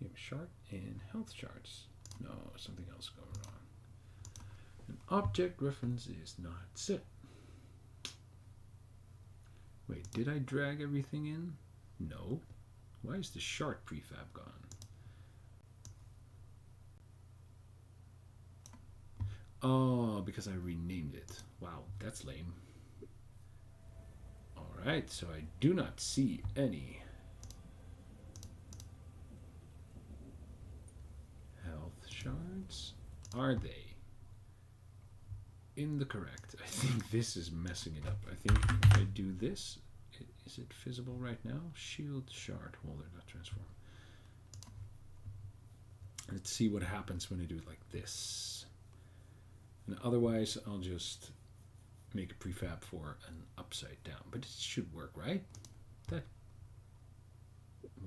You have chart and health charts. No, something else going on. An object reference is not set. Wait, did I drag everything in? No. Why is the chart prefab gone? Oh, because I renamed it. Wow, that's lame. Alright, so I do not see any health shards. Are they in the correct? I think this is messing it up. I think if I do this, is it visible right now? Shield shard holder not transform. Let's see what happens when I do it like this. And otherwise, I'll just make a prefab for an upside down. But it should work, right? That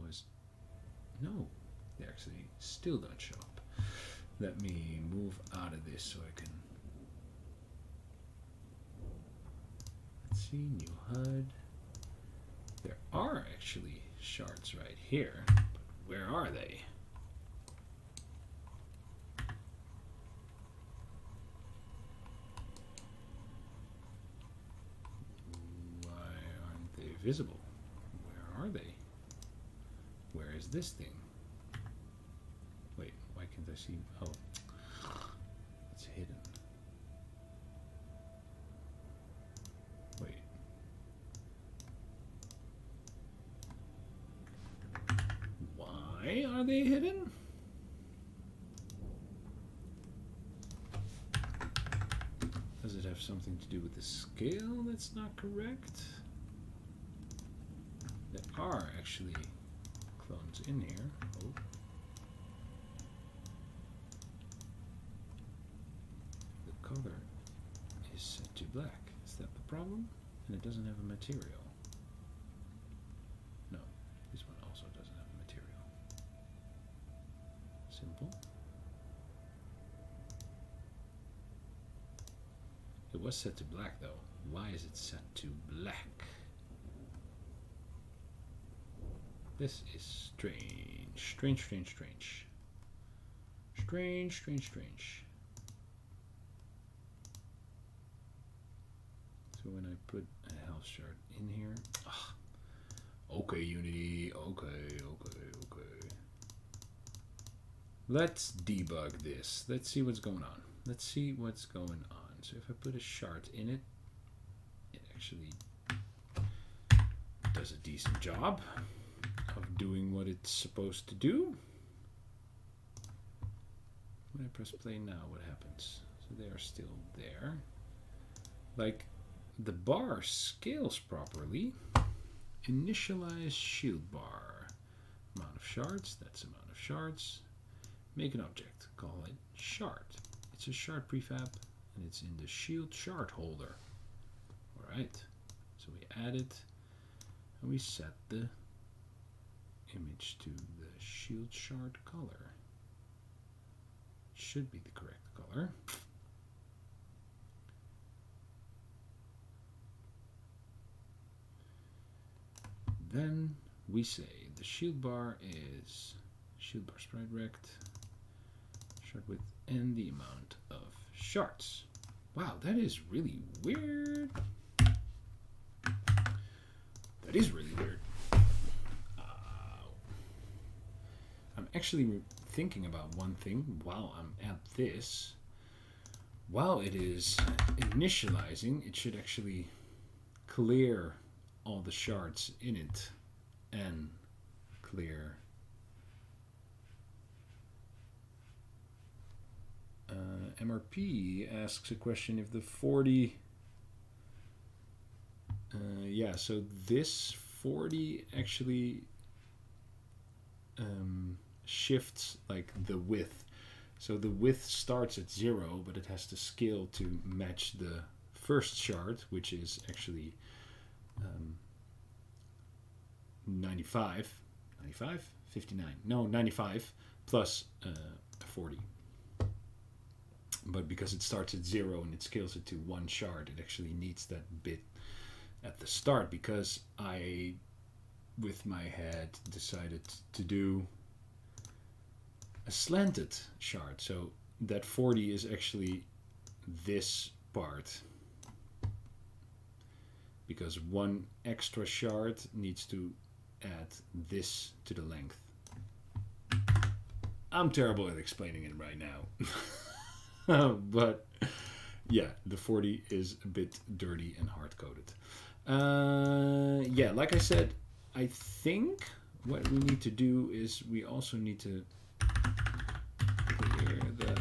was... No, they actually still don't show up. Let me move out of this so I can... Let's see, new HUD. There are actually shards right here, but where are they? Visible. Where are they? Where is this thing? Wait, why can't I see? Oh, it's hidden. Wait. Why are they hidden? Does it have something to do with the scale that's not correct? There are actually clones in here. Oh. The color is set to black. Is that the problem? And it doesn't have a material. No, this one also doesn't have a material. Simple. It was set to black though. Why is it set to black? This is strange. Strange, strange, strange. Strange, strange, strange. So when I put a health shard in here... Okay, Unity. Okay. Let's debug this. Let's see what's going on. Let's see what's going on. So if I put a shard in it, it actually does a decent job of doing what it's supposed to do. When I press play now, what happens? So they are still there. Like, the bar scales properly. Initialize shield bar. Amount of shards, that's amount of shards. Make an object, call it shard. It's a shard prefab, and it's in the shield shard holder. Alright, so we add it, and we set the image to the shield shard color. Should be the correct color. Then we say the shield bar is shield bar sprite rect, shard width, and the amount of shards. Wow, that is really weird. That is really weird. I'm actually thinking about one thing while I'm at this. While it is initializing, it should actually clear all the shards in it and clear MRP asks a question if the 40 yeah, so this 40 actually shifts like the width. So the width starts at 0, but it has to scale to match the first shard, which is actually 95, 59, no, 95 plus 40. But because it starts at 0 and it scales it to 1 shard, it actually needs that bit at the start, because I, with my head, decided to do a slanted shard. So that 40 is actually this part, because 1 extra shard needs to add this to the length. I'm terrible at explaining it right now. But yeah, the 40 is a bit dirty and hard-coded. Yeah, like I said, I think what we need to do is we also need to clear the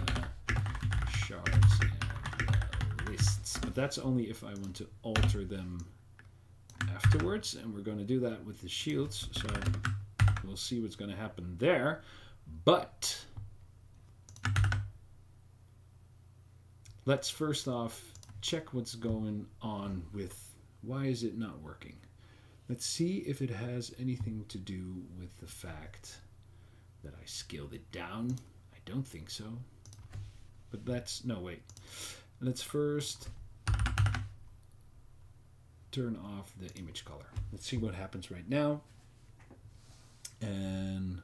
shards and lists. But that's only if I want to alter them afterwards, and we're going to do that with the shields, so we'll see what's going to happen there. But let's first off check what's going on with why is it not working. Let's see if it has anything to do with the fact that I scaled it down. I don't think so. But that's, no, wait. Let's first turn off the image color. Let's see what happens right now. And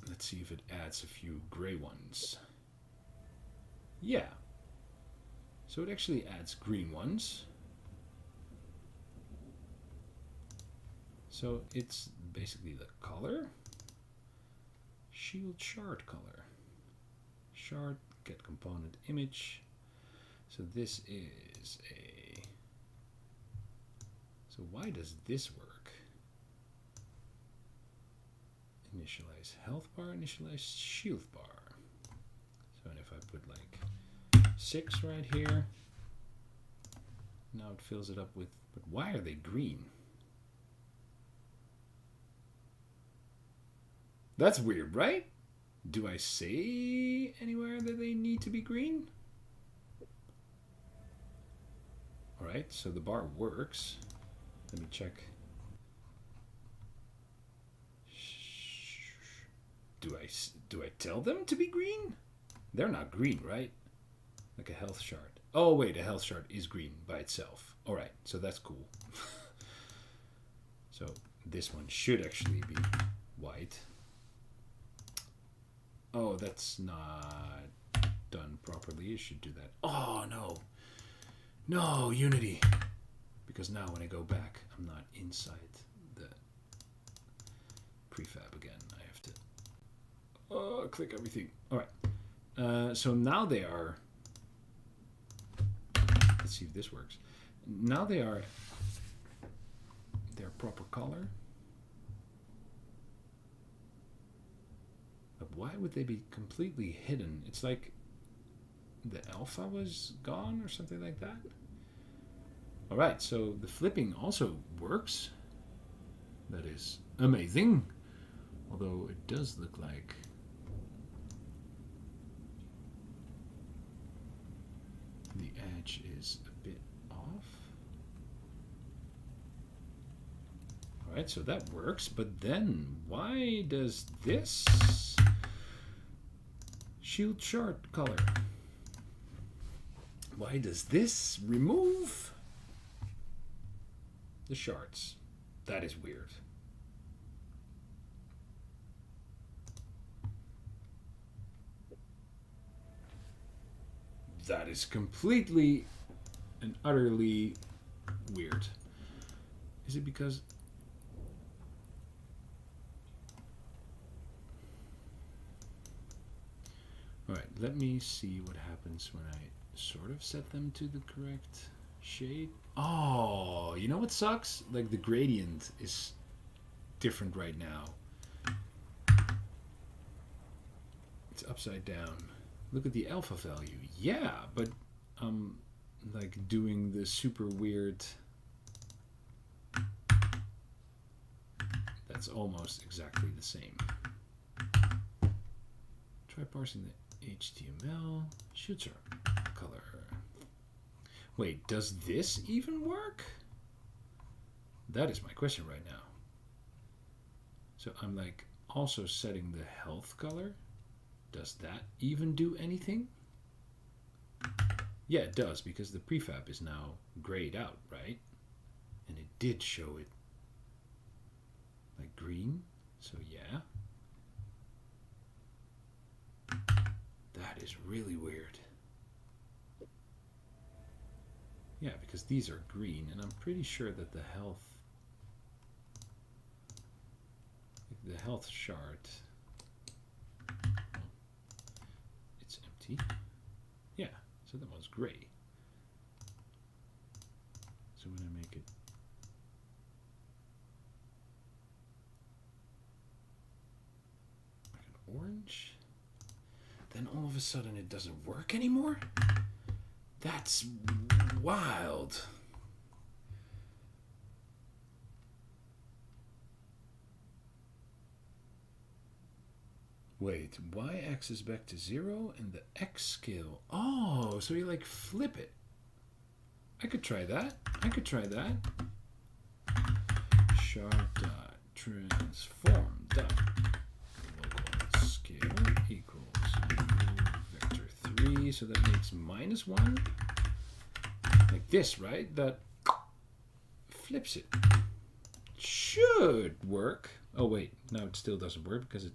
let's see if it adds a few gray ones. Yeah. So it actually adds green ones. So it's basically the color. Shield shard color. Shard, get component image. So this is a... So why does this work? Initialize health bar, initialize shield bar. So if I put like 6 right here, now it fills it up with, but why are they green? That's weird, right? Do I say anywhere that they need to be green? Alright, so the bar works. Let me check. Do I tell them to be green? They're not green, right? Like a health shard. Oh wait, a health shard is green by itself. Alright, so that's cool. So this one should actually be white. Oh, that's not done properly. It should do that. Oh no. No, Unity. Because now when I go back, I'm not inside the prefab again. I have to click everything. Alright. So now they are... Let's see if this works. Now they are their proper color. But why would they be completely hidden? It's like the alpha was gone or something like that. Alright, so the flipping also works. That is amazing. Although it does look like the edge is a bit off. Alright, so that works, but then why does this shield shard color, why does this remove the shards? That is weird. That is completely and utterly weird. Is it because... Alright, let me see what happens when I sort of set them to the correct shade. Oh, you know what sucks? Like the gradient is different right now. It's upside down. Look at the alpha value. Yeah, but like doing the super weird... That's almost exactly the same. Try parsing the HTML. Shoots are color. Wait, does this even work? That is my question right now. So I'm like also setting the health color. Does that even do anything? Yeah, it does, because the prefab is now grayed out, right? And it did show it like green. So yeah. That is really weird. Yeah, because these are green, and I'm pretty sure that the health shard, it's empty. Yeah, so that one's gray. So when I make it like an orange, then all of a sudden it doesn't work anymore? That's wild. Wait, y-axis back to 0 and the x scale. Oh, so you like flip it. I could try that. Shard dot transform dot local scale equals vector 3. So that makes -1. Like this, right? That flips it. Should work. Oh wait, no, it still doesn't work because it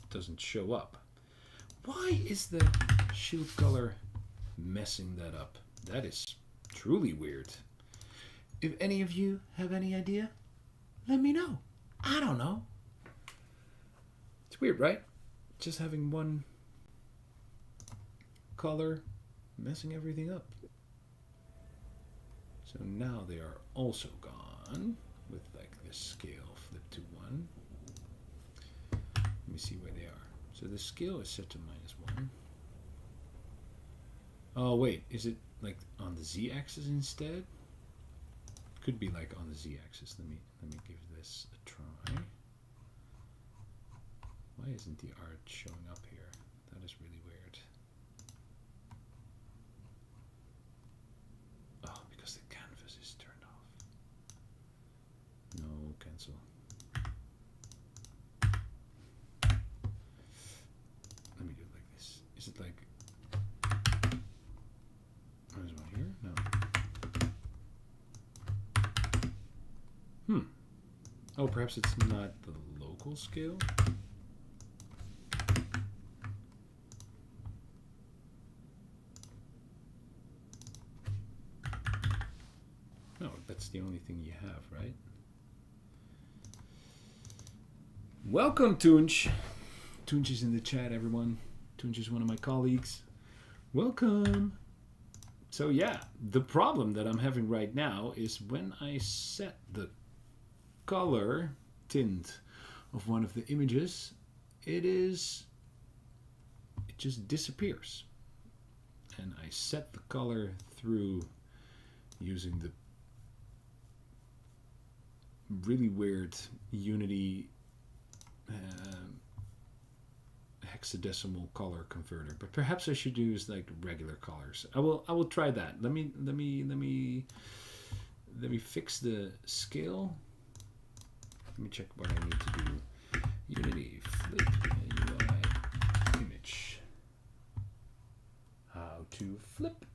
doesn't show up. Why is the shield color messing that up? That is truly weird. If any of you have any idea, let me know. I don't know. It's weird, right? Just having one color messing everything up. So now they are also gone with like this scale flipped to 1. Let me see where they are. So the scale is set to -1. Oh wait, is it like on the z-axis instead? Could be like on the z-axis. Let me give this a try. Why isn't the art showing up here? That is really weird. Oh, because the canvas is turned off. No, cancel. Let me do it like this. Is it like... Oh, there's one here? No. Oh, perhaps it's not the local scale? No, that's the only thing you have, right? Welcome, Tunch. Tunch is in the chat, everyone. Tunch is one of my colleagues. Welcome. So yeah, the problem that I'm having right now is when I set the color tint of one of the images, it just disappears. And I set the color through using the really weird Unity hexadecimal color converter, but perhaps I should use like regular colors. I will try that. Let me fix the scale. Let me check what I need to do. Unity flip UI image. How to flip.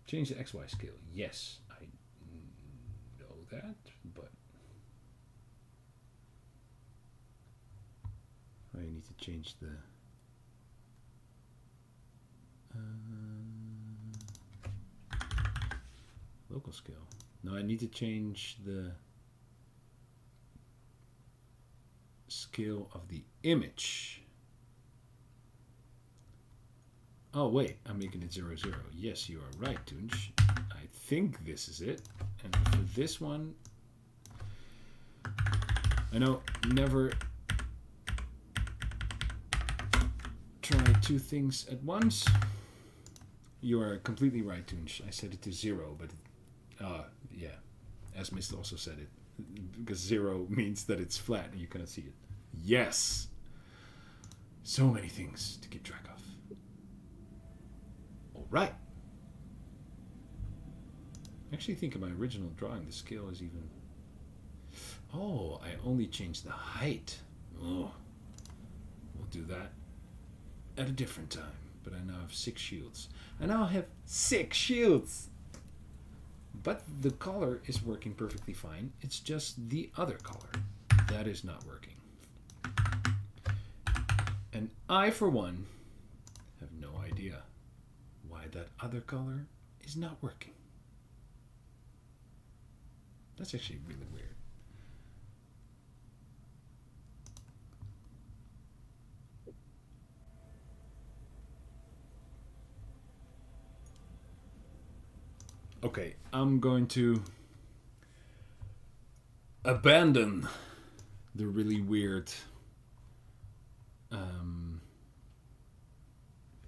Change the XY scale. Yes, I know that, but I need to change the local scale. No, I need to change the scale of the image. Oh wait, I'm making it 0, 0. Yes, you are right, Tunch. I think this is it. And for this one, I know never try two things at once. You are completely right, Tunch. I set it to 0, but yeah, as Mist also said it, because 0 means that it's flat and you cannot see it. Yes! So many things to keep track of. Alright. I actually think in my original drawing the scale is even... Oh, I only changed the height. Oh, we'll do that at a different time. But I now have 6 shields. I now have 6 shields! But the color is working perfectly fine. It's just the other color that is not working. And I, for one, have no idea why that other color is not working. That's actually really weird. Okay, I'm going to abandon the really weird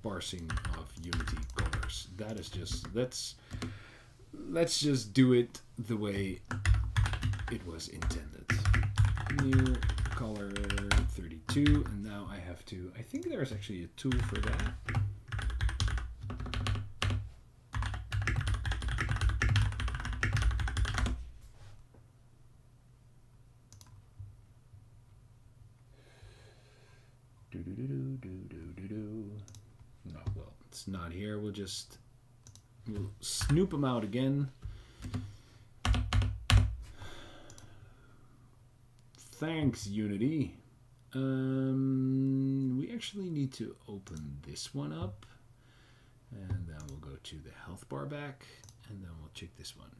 parsing of Unity colors. That is just, let's just do it the way it was intended. New color 32, and now I have to, I think there's actually a tool for that. No, well, it's not here. We'll snoop them out again. Thanks, Unity. We actually need to open this one up, and then we'll go to the health bar back, and then we'll check this one.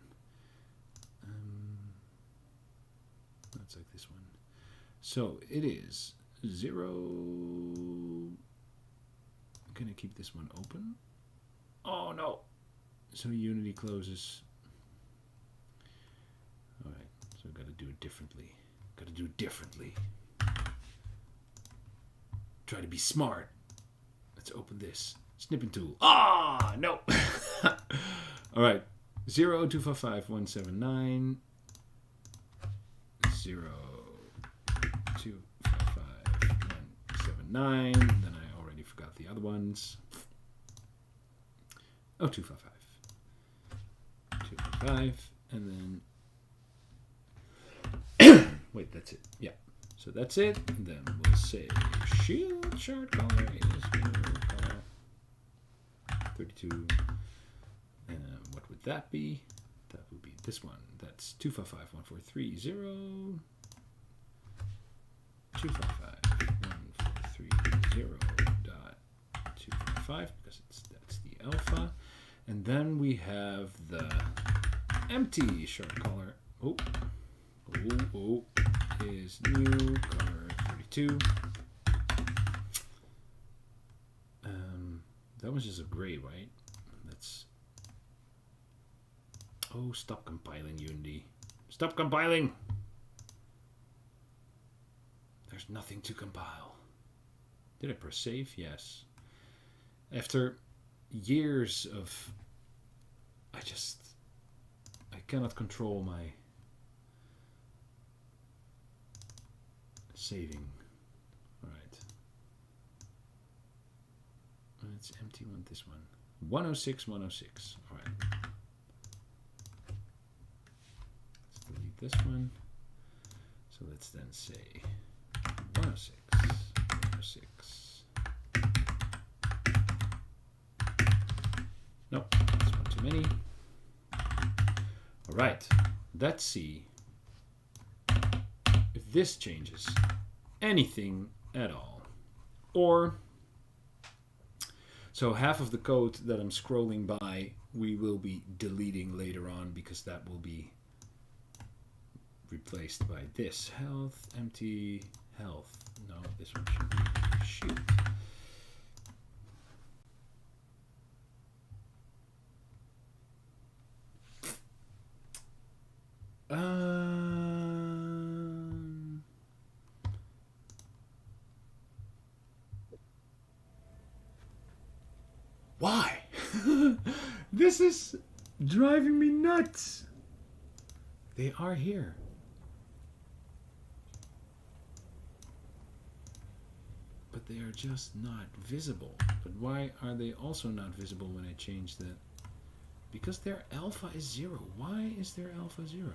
That's like this one. So it is 0. I'm gonna keep this one open. Oh no! So Unity closes. All right, so I've got to do it differently. Got to do it differently. Try to be smart. Let's open this snipping tool. Ah, no. All right, 0 255 179 0 255 179. Then I already forgot the other ones. Oh, 255. 255, and then wait, that's it. Yeah. So that's it. And then we'll say shield shard color is color 32. And what would that be? That would be this one. That's 2551430. 2551430.255 because that's the alpha. And then we have the empty shard color. Is new color 32. That was just a gray, right? That's. Oh, stop compiling, Unity. Stop compiling! There's nothing to compile. Did I press save? Yes. After years of. I cannot control my saving. Alright. It's empty one, this one. 106, 106. Alright. Let's delete this one. So let's then say 106, 106. Nope, that's one too many. Alright, let's see if this changes anything at all. Or, so half of the code that I'm scrolling by we will be deleting later on because that will be replaced by this. Health, empty, health. No, this one should be shield. Why? This is driving me nuts. They are here. But they are just not visible. But why are they also not visible when I change that? Because their alpha is 0. Why is their alpha 0?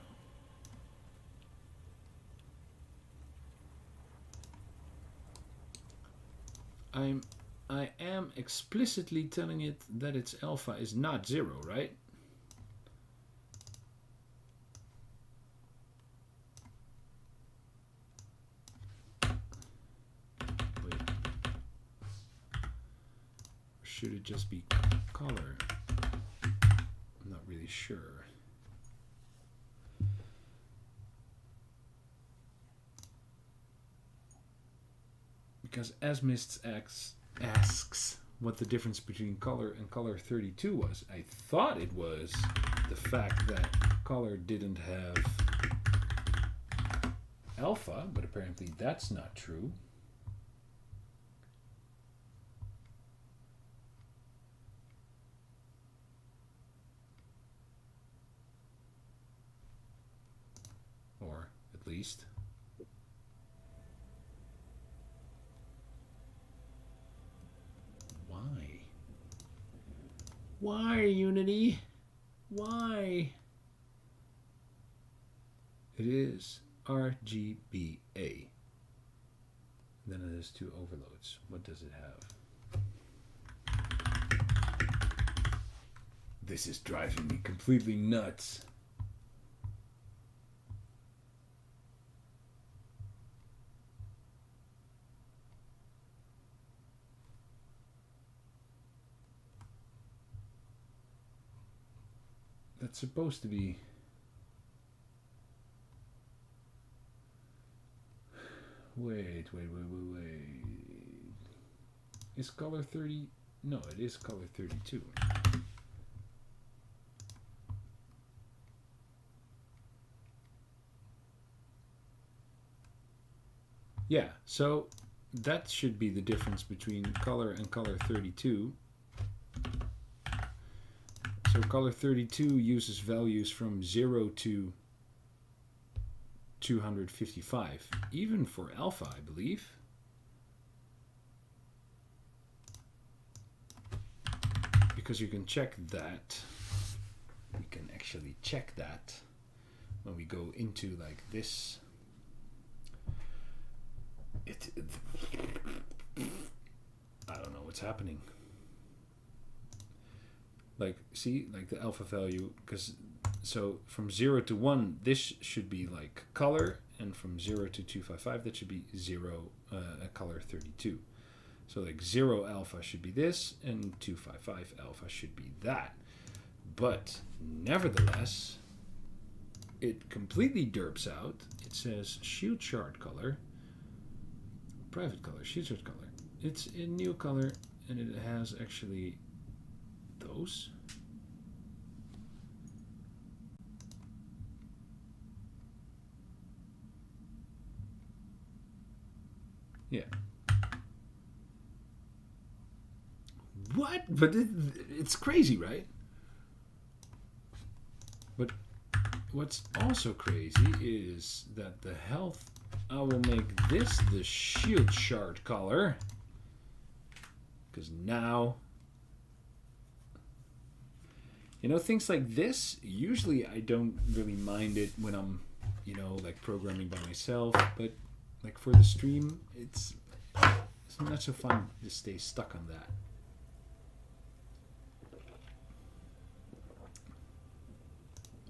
I am explicitly telling it that its alpha is not 0, right? Wait. Or should it just be color? I'm not really sure. Because Asmists asks what the difference between color and color 32 was. I thought it was the fact that color didn't have alpha, but apparently that's not true. Or at least. Why, Unity? Why? It is RGBA. Then it has 2 overloads. What does it have? This is driving me completely nuts. That's supposed to be... Wait. Is color 30... No, it is color 32. Yeah, so that should be the difference between color and color 32. So color 32 uses values from 0 to 255, even for alpha, I believe. Because you can check that. We can actually check that when we go into like this. I don't know what's happening. Like, see, like the alpha value, because so from 0 to 1, this should be like color, and from 0 to 255, that should be 0, color 32. So like 0 alpha should be this, and 255 alpha should be that. But nevertheless, it completely derps out. It says shield shard color, private color, shield shard color. It's a new color, and it has actually those. Yeah. What? But it's crazy, right? But what's also crazy is that the health, I will make this the shield shard color. Because now, you know, things like this, usually I don't really mind it when I'm, you know, like programming by myself. But like for the stream, it's not so fun to stay stuck on that.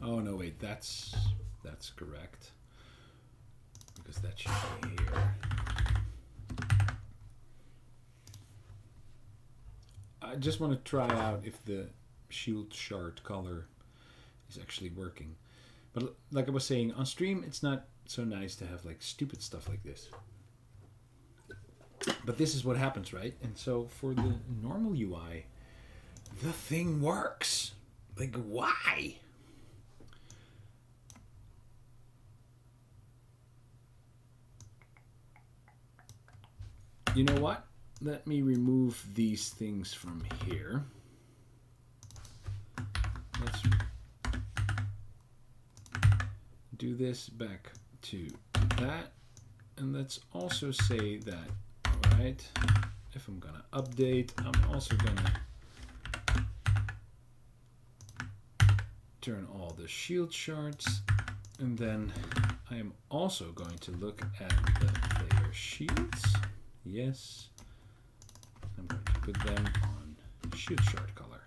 Oh no, wait, that's correct. Because that should be here. I just want to try out if the shield shard color is actually working. But like I was saying, on stream it's not so nice to have like stupid stuff like this. But this is what happens, right? And so for the normal UI, the thing works. Like, why? You know what? Let me remove these things from here. Let's do this back to that. And let's also say that, all right, if I'm gonna update, I'm also gonna turn all the shield shards. And then I am also going to look at the player shields. Yes. I'm going to put them on shield shard color.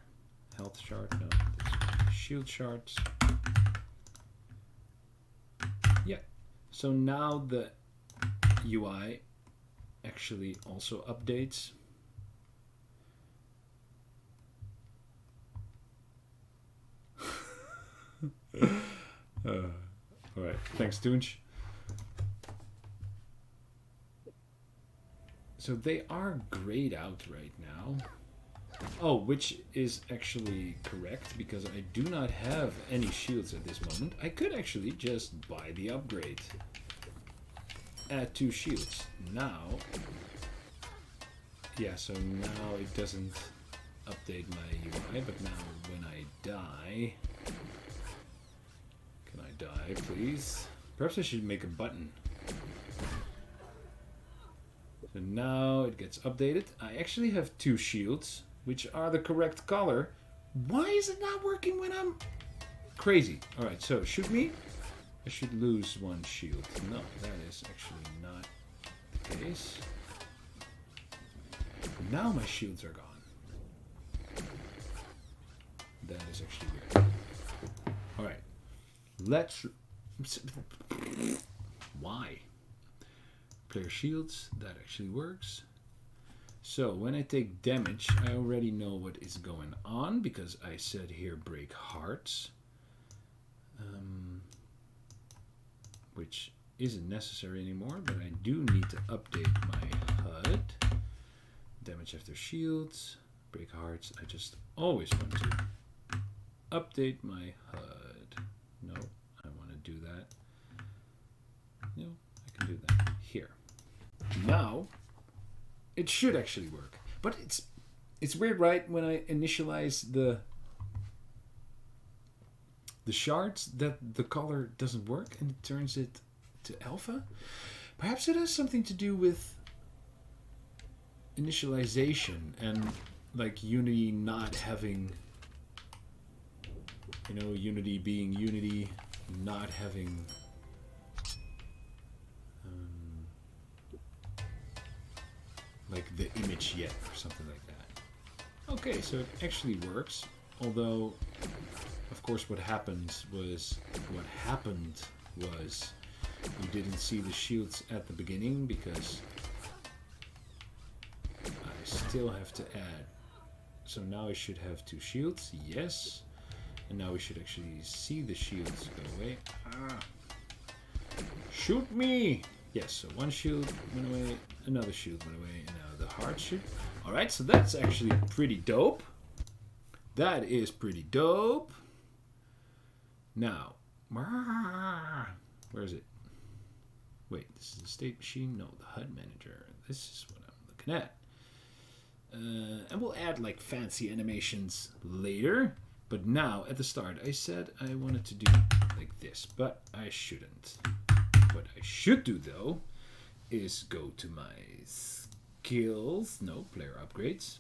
Health shard, no, shield shards. Yeah, so now the UI actually also updates. All right, thanks, Toonch. So they are grayed out right now. Oh, which is actually correct because I do not have any shields at this moment. I could actually just buy the upgrade. Add 2 shields. Now, yeah, so now it doesn't update my UI, but now when I die, can I die, please? Perhaps I should make a button. So now it gets updated. I actually have 2 shields, which are the correct color. Why is it not working when I'm crazy? Alright, so shoot me. I should lose 1 shield. No, that is actually not the case. Now my shields are gone. That is actually weird. Alright. Let's... Why? Player shields, that actually works. So when I take damage, I already know what is going on because I said here break hearts, which isn't necessary anymore, but I do need to update my HUD. Damage after shields, break hearts. I just always want to update my HUD. No, I want to do that. No, I can do that here. Now, it should actually work, but it's weird, right? When I initialize the shards, that the color doesn't work and it turns it to alpha. Perhaps it has something to do with initialization and like Unity not having, you know, Unity being Unity, not having like the image yet or something like that. Okay, so it actually works, although of course what happened was you didn't see the shields at the beginning because I still have to add. So now I should have 2 shields, yes, and now we should actually see the shields go away. Shoot me! Yes, so 1 shield went away, another shield went away, and now the heart should. Alright, so that's actually pretty dope. That is pretty dope. Now, where is it? Wait, this is the state machine? No, the HUD manager. This is what I'm looking at. And we'll add like fancy animations later. But now, at the start, I said I wanted to do like this, but I shouldn't. What I should do, though, is go to my skills. No, player upgrades.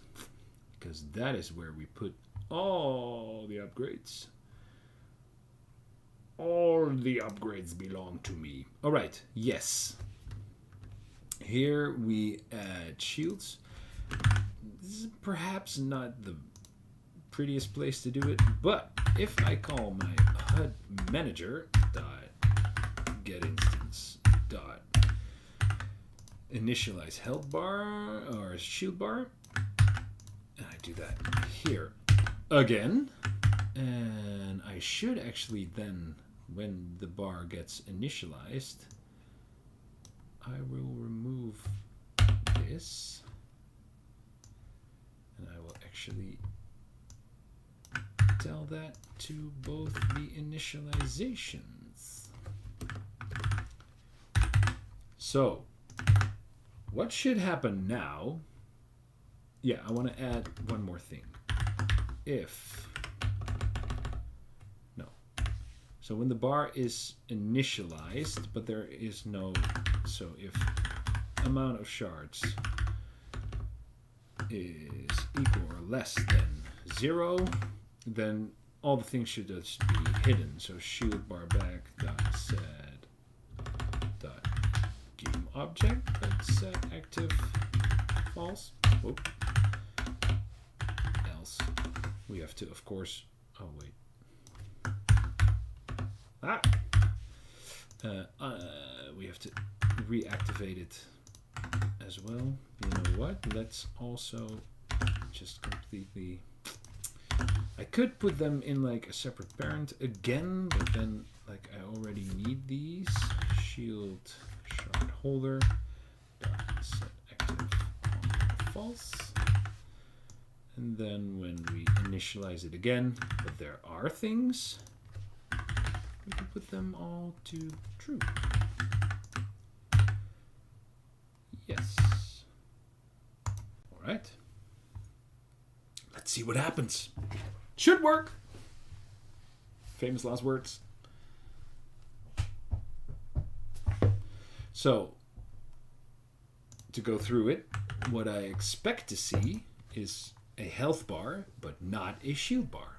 Because that is where we put all the upgrades. All the upgrades belong to me. All right, yes. Here we add shields. This is perhaps not the prettiest place to do it, but if I call my HUD manager dot get instance dot initialize health bar or shield bar, and I do that here again, and I should actually then, when the bar gets initialized, I will remove this, and I will actually tell that to both the initializations. So, what should happen now? Yeah, I want to add one more thing. So when the bar is initialized, but there is no, so if amount of shards is equal or less than 0, then all the things should just be hidden. So shield bar back dot set dot game object dot set active false. Whoop. Else we have to, of course. Oh wait. We have to reactivate it as well. You know what? Let's also just completely. I could put them in like a separate parent again, but then like I already need these. Shield shard holder. Set active on false. And then when we initialize it again, but there are things, we can put them all to true. Yes. All right. Let's see what happens. Should work. Famous last words. So, to go through it, what I expect to see is a health bar, but not a shield bar.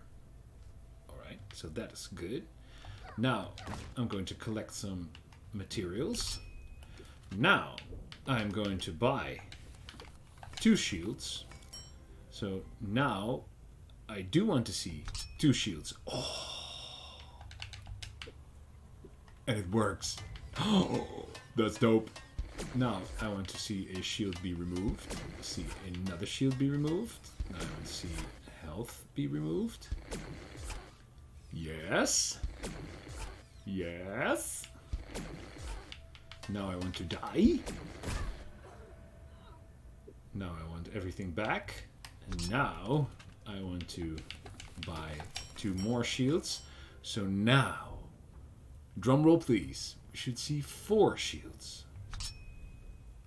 All right, so that is good. Now, I'm going to collect some materials. Now, I'm going to buy 2 shields. So now, I do want to see 2 shields. Oh! And it works. Oh, that's dope. Now, I want to see a shield be removed. See another shield be removed. Now I want to see health be removed. Yes. Yes. Now I want to die. Now I want everything back. And now I want to buy 2 more shields. So now, drum roll please, we should see 4 shields.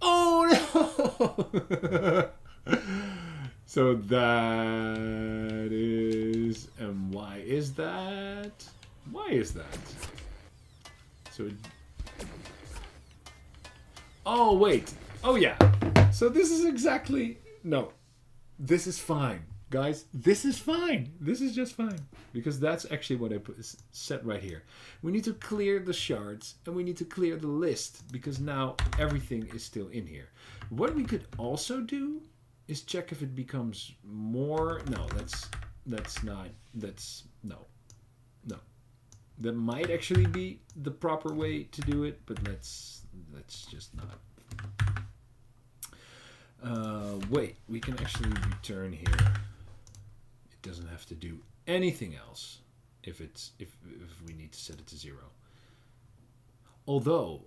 Oh no! So that is, and why is that? Why is that? So, oh wait, oh yeah. So this is exactly, no, this is fine. Guys, this is fine. This is just fine. Because that's actually what I set right here. We need to clear the shards and we need to clear the list because now everything is still in here. What we could also do is check if it becomes more. No, no. That might actually be the proper way to do it, but let's just not. Wait, we can actually return here. Doesn't have to do anything else if we need to set it to 0. Although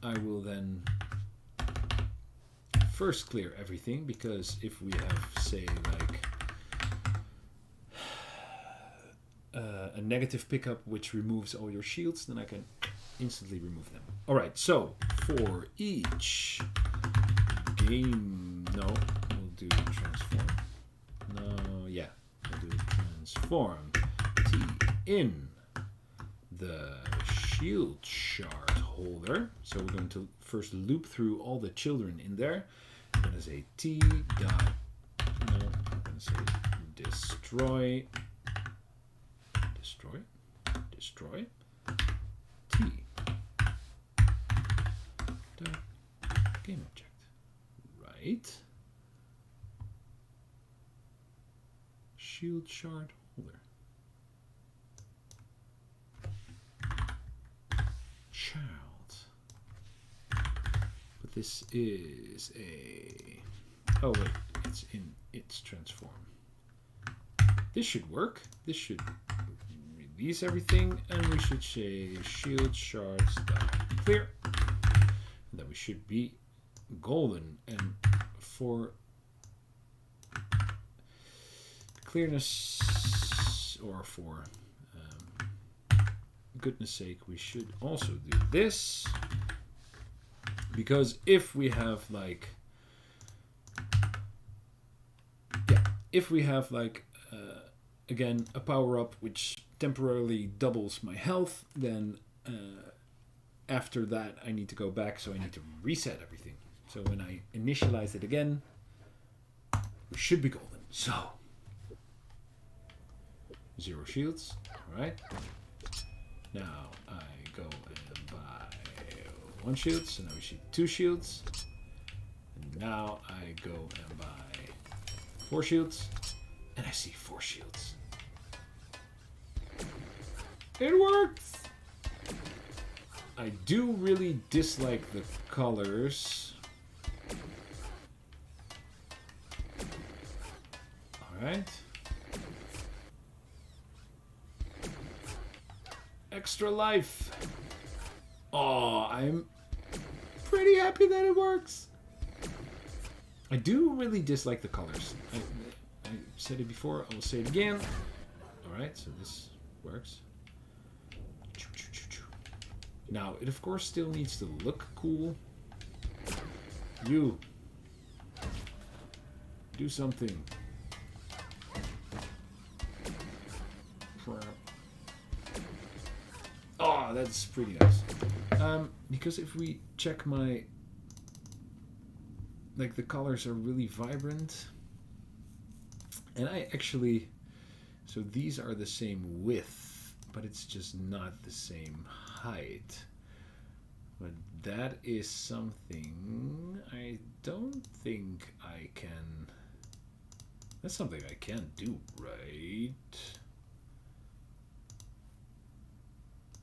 I will then first clear everything, because if we have, say, like a negative pickup which removes all your shields, then I can instantly remove them. All right, so for each game, no, we'll do transform. No, yeah, we'll do transform T in the shield shard holder. So we're going to first loop through all the children in there. I'm going to say T dot, no, I'm going to say destroy T dot game object, right? Shield shard holder. Child. But this is a. Oh wait, it's in its transform. This should work. This should release everything, and we should say shield shards dot clear. And then we should be golden. And for clearness, or for goodness sake, we should also do this, because if we have like, yeah, if we have like again a power up which temporarily doubles my health, then after that I need to go back, so I need to reset everything. So when I initialize it again, we should be golden. So 0 shields. All right. Now I go and buy 1 shield. So now we see 2 shields. now I go and buy 4 shields, and I see 4 shields. It works! I do really dislike the colors. Alright. Extra life. Oh, I'm pretty happy that it works. I do really dislike the colors. I said it before, I will say it again. Alright, so this works. Now, it of course still needs to look cool. You. Do something. Oh, that's pretty nice. Because if we check my... Like, the colors are really vibrant. And I actually... So these are the same width, but it's just not the same height. But that is something I don't think I can... That's something I can't do, right?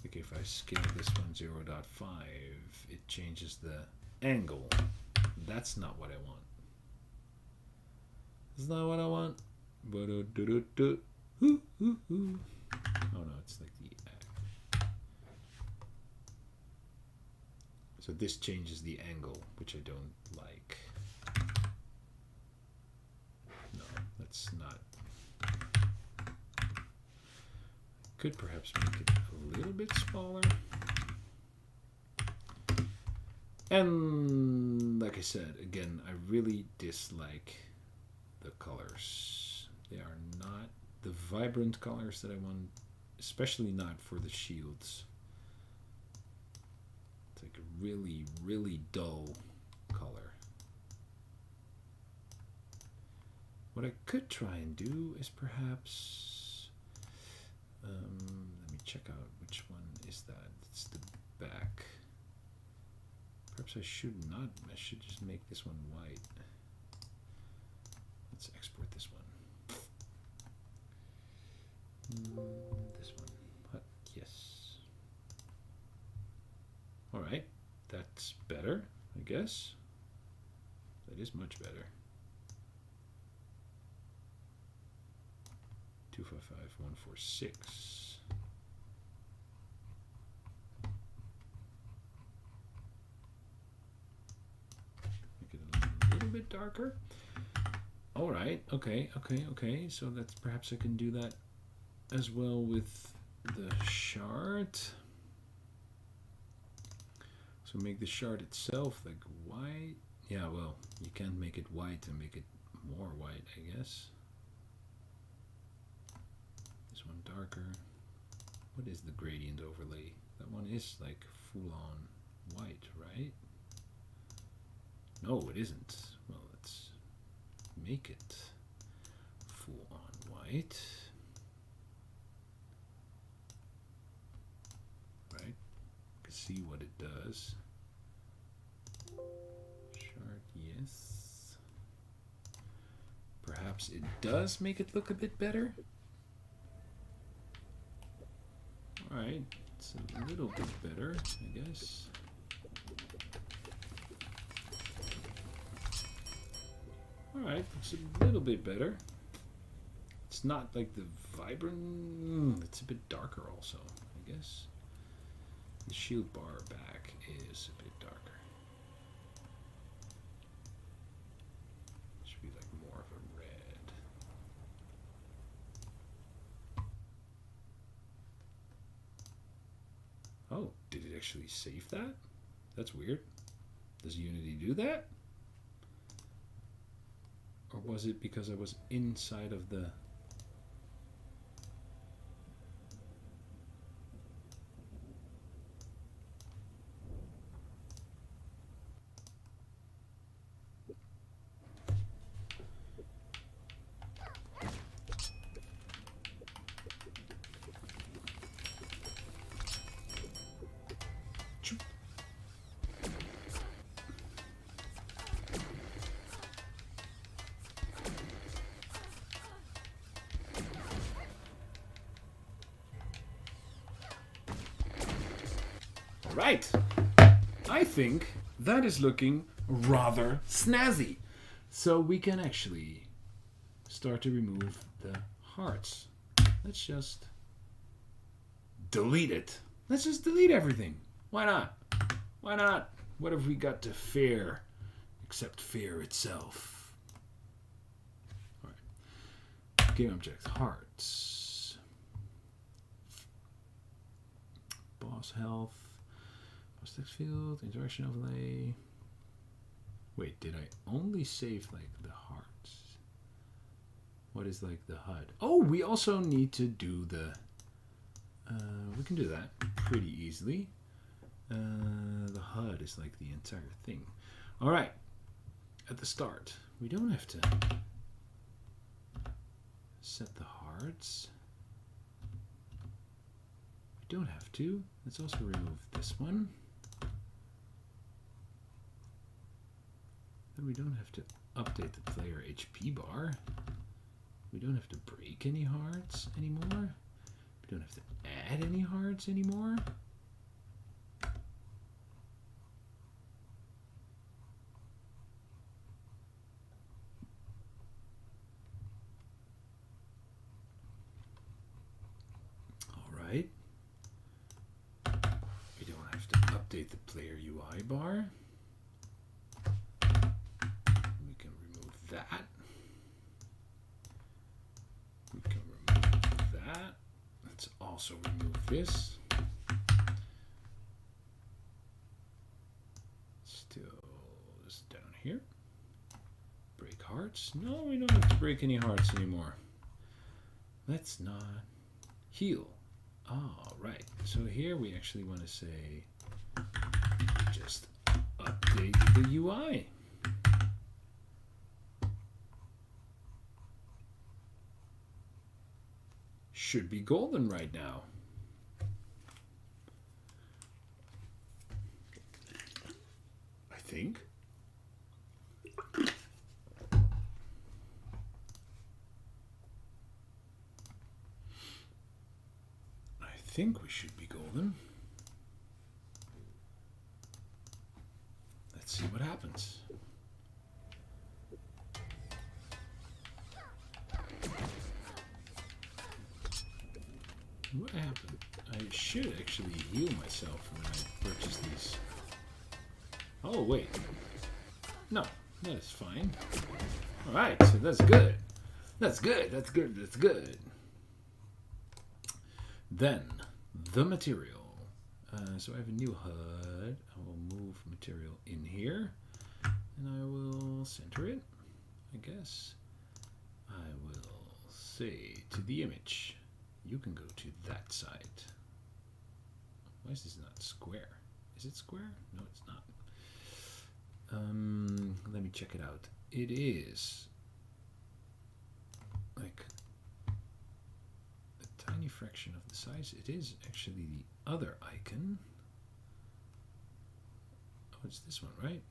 Like if I scale this one 0.5, it changes the angle. That's not what I want. That's not what I want. Oh no, it's like the... So this changes the angle, which I don't like. No, that's not... Could perhaps make it a little bit smaller. And like I said, again, I really dislike the colors. They are not the vibrant colors that I want, especially not for the shields. It's like a really, really dull color. What I could try and do is perhaps... let me check out which one is that. It's the back. Perhaps I should not. I should just make this one white. Let's export this one. This one. What? Yes. Alright. That's better, I guess. That is much better. 255146. Make it a little bit darker. All right. Okay. So that's perhaps I can do that as well with the shard. So make the shard itself like white. Yeah. Well, you can't make it white and make it more white, I guess. One darker. What is the gradient overlay? That one is like full on white, right? No, it isn't. Well, let's make it full on white. Right? You can see what it does. Shard, yes. Perhaps it does make it look a bit better. Alright, it's a little bit better, I guess. Alright, it's a little bit better. It's not like the vibrant... It's a bit darker also, I guess. The shield bar back is a bit darker. Should be like more of a red. Oh, did it actually save that? That's weird. Does Unity do that? Or was it because I was inside of the... right. I think that is looking rather snazzy. So we can actually start to remove the hearts. Let's just delete it. Let's just delete everything. Why not? Why not? What have we got to fear except fear itself? All right. Game object, hearts. Boss health. Boss text field, interaction overlay. Wait, did I only save like the hearts? What is like the HUD? Oh, we also need to do the... we can do that pretty easily. The HUD is like the entire thing. All right. At the start, we don't have to set the hearts. We don't have to. Let's also remove this one. Then we don't have to update the player HP bar. We don't have to break any hearts anymore. We don't have to add any hearts anymore. All right. We don't have to update the player UI bar. We can remove that. We can remove that. Let's also remove this. Still this down here. Break hearts. No, we don't have to break any hearts anymore. Let's not heal. All right. So here we actually want to say just update the UI. Should be golden right now. I think. I think we should be golden. Let's see what happens. What happened? I should actually heal myself when I purchase these. Oh, wait. No, that's fine. Alright, so that's good. That's good, that's good, that's good. Then, the material. So I have a new HUD. I will move material in here. And I will center it, I guess. I will say to the image, you can go to that side. Why is this not square? Is it square? No, it's not. Let me check it out. It is like a tiny fraction of the size. It is actually the other icon. Oh, it's this one, right?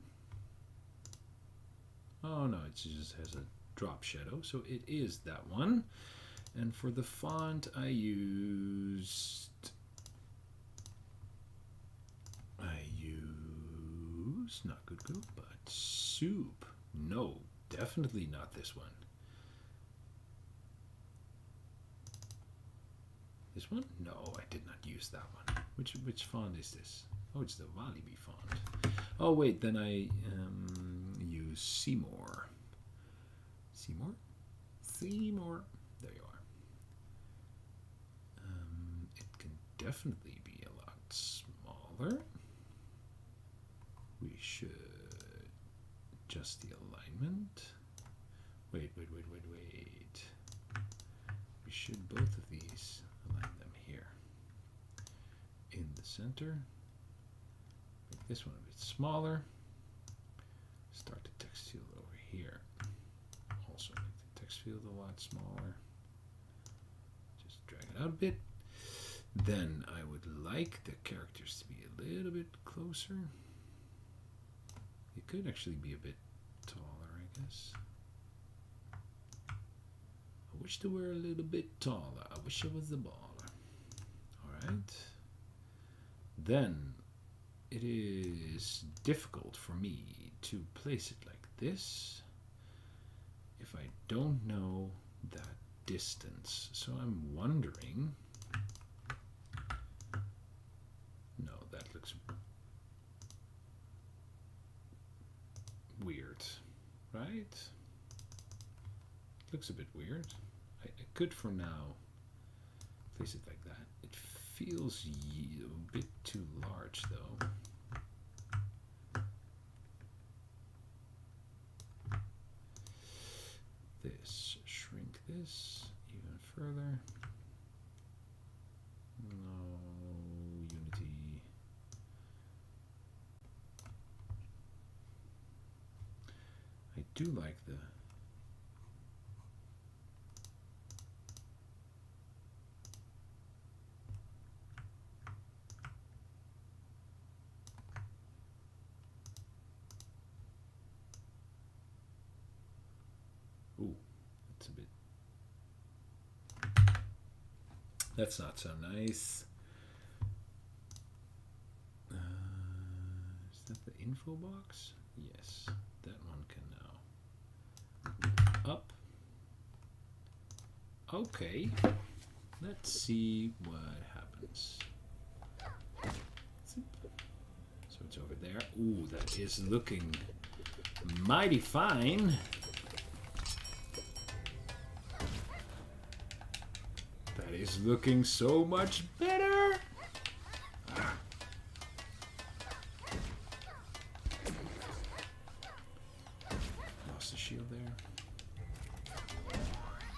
Oh no, it just has a drop shadow. So it is that one. And for the font, I used not Good Go, but Soup. No, definitely not this one. This one? No, I did not use that one. Which font is this? Oh, it's the Walibi font. Oh wait, then I use Seymour. Seymour? Seymour. There you are. It can definitely be a lot smaller. We should adjust the alignment. Wait. We should both of these align them here. In the center. Make this one a bit smaller. Start the text field over here. Also make the text field a lot smaller. Just drag it out a bit. Then I would like the characters to be a little bit closer. It could actually be a bit taller, I guess. I wish they were a little bit taller. I wish I was the baller. Alright. Then it is difficult for me to place it like this if I don't know that distance. So I'm wondering, no, that looks weird, right? Looks a bit weird. I could for now place it like that. It feels a bit too large though. This, shrink this even further. No, unity. I do like the ooh, that's a bit, that's not so nice. Is that the info box? Yes, that one can now up. Okay, let's see what happens. So it's over there. Ooh, that is looking mighty fine. That is looking so much better. Lost the shield there.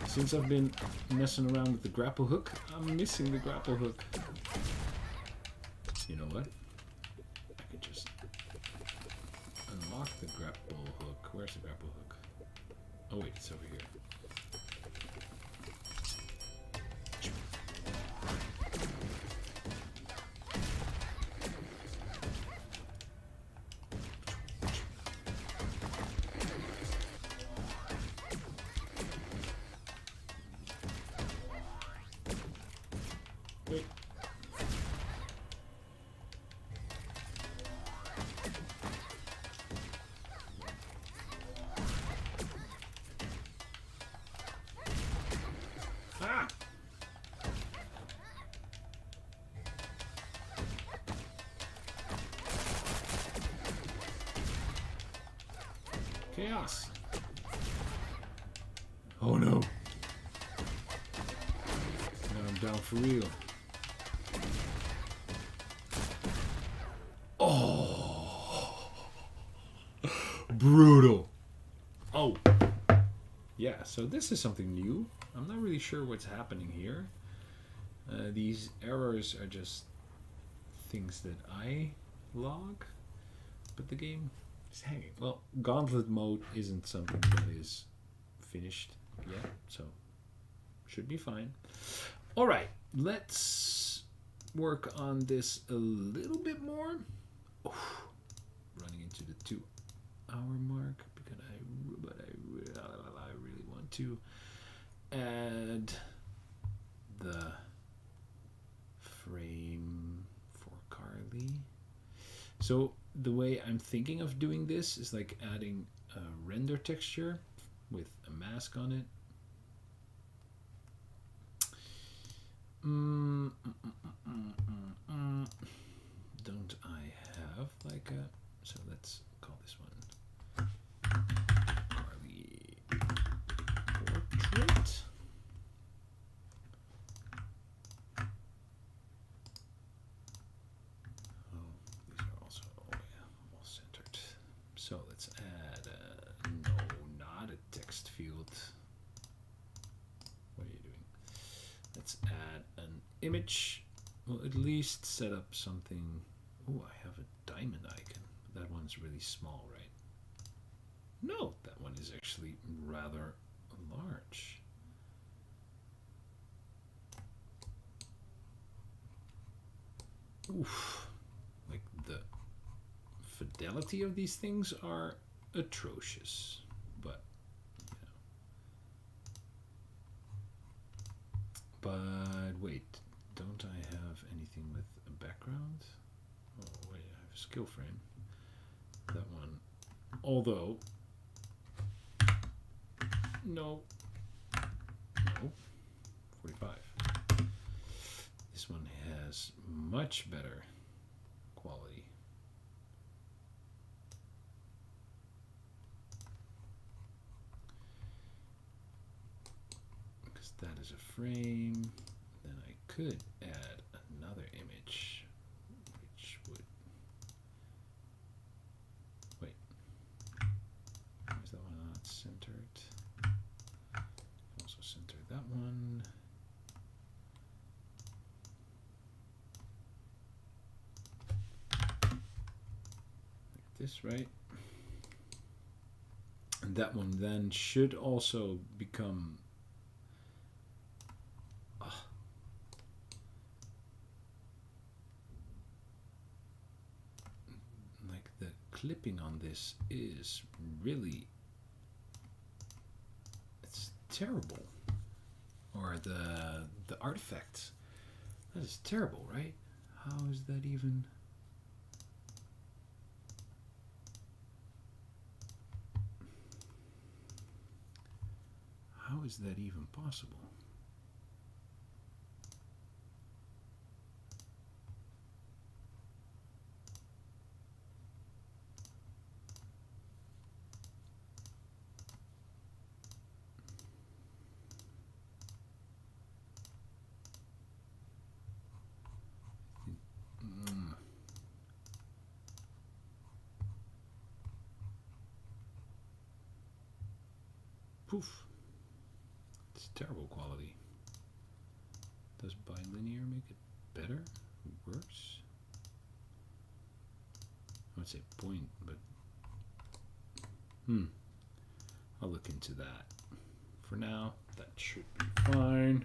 Since I've been messing around with the grapple hook, I'm missing the grapple hook. You know what? I could just unlock the grapple hook. Where's the grapple hook? Oh wait, it's over here. Wait. Ah! Chaos. Oh no. Now I'm down for real. Oh. Brutal. Oh. Yeah, so this is something new. I'm not really sure what's happening here. These errors are just things that I log, but the game is hanging. Well, gauntlet mode isn't something that is finished yet, so should be fine. All right, let's work on this a little bit more. Oof, running into the 2-hour mark because I really want to add the frame for Carly. So the way I'm thinking of doing this is like adding a render texture with a mask on it. Don't I have like a, so let's call this one Carly portrait. Oh, these are also all centered. So let's add no, not a text field. What are you doing? Let's add an image. Well, at least set up something. Oh, I have a diamond icon. That one's really small, right? No, that one is actually rather large. Oof. Like the fidelity of these things are atrocious, but you know. But wait, don't I have anything with a background? Oh wait, I have skill frame. That one, although, no, 45. This one has much better quality. Because that is a frame. Then I could add another image, which would, wait, why is that one not centered? Also center that one. Like this, right? And that one then should also become like the clipping on this is really, it's terrible. Or the artifacts, that is terrible, right? How is that even? How is that even possible? Poof. It's terrible quality. Does bilinear make it better? Worse? I would say point, but I'll look into that. For now, that should be fine.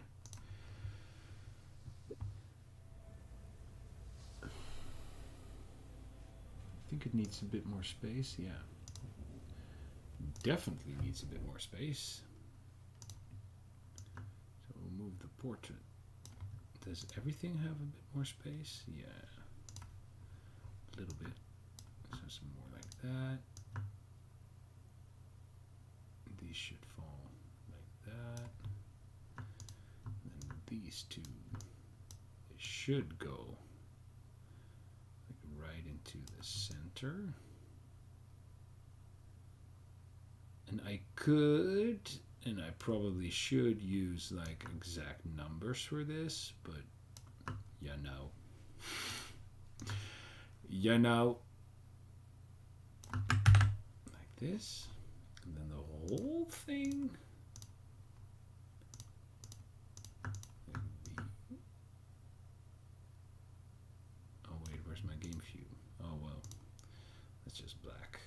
I think it needs a bit more space, yeah. Definitely needs a bit more space. So we'll move the portrait. Does everything have a bit more space? Yeah, a little bit. So some more like that. These should fall like that. And then these two, they should go like right into the center. And I could, and I probably should use like exact numbers for this, but yeah, no. Yeah, no. Like this, and then the whole thing. Oh wait, where's my game view? Oh well, that's just black.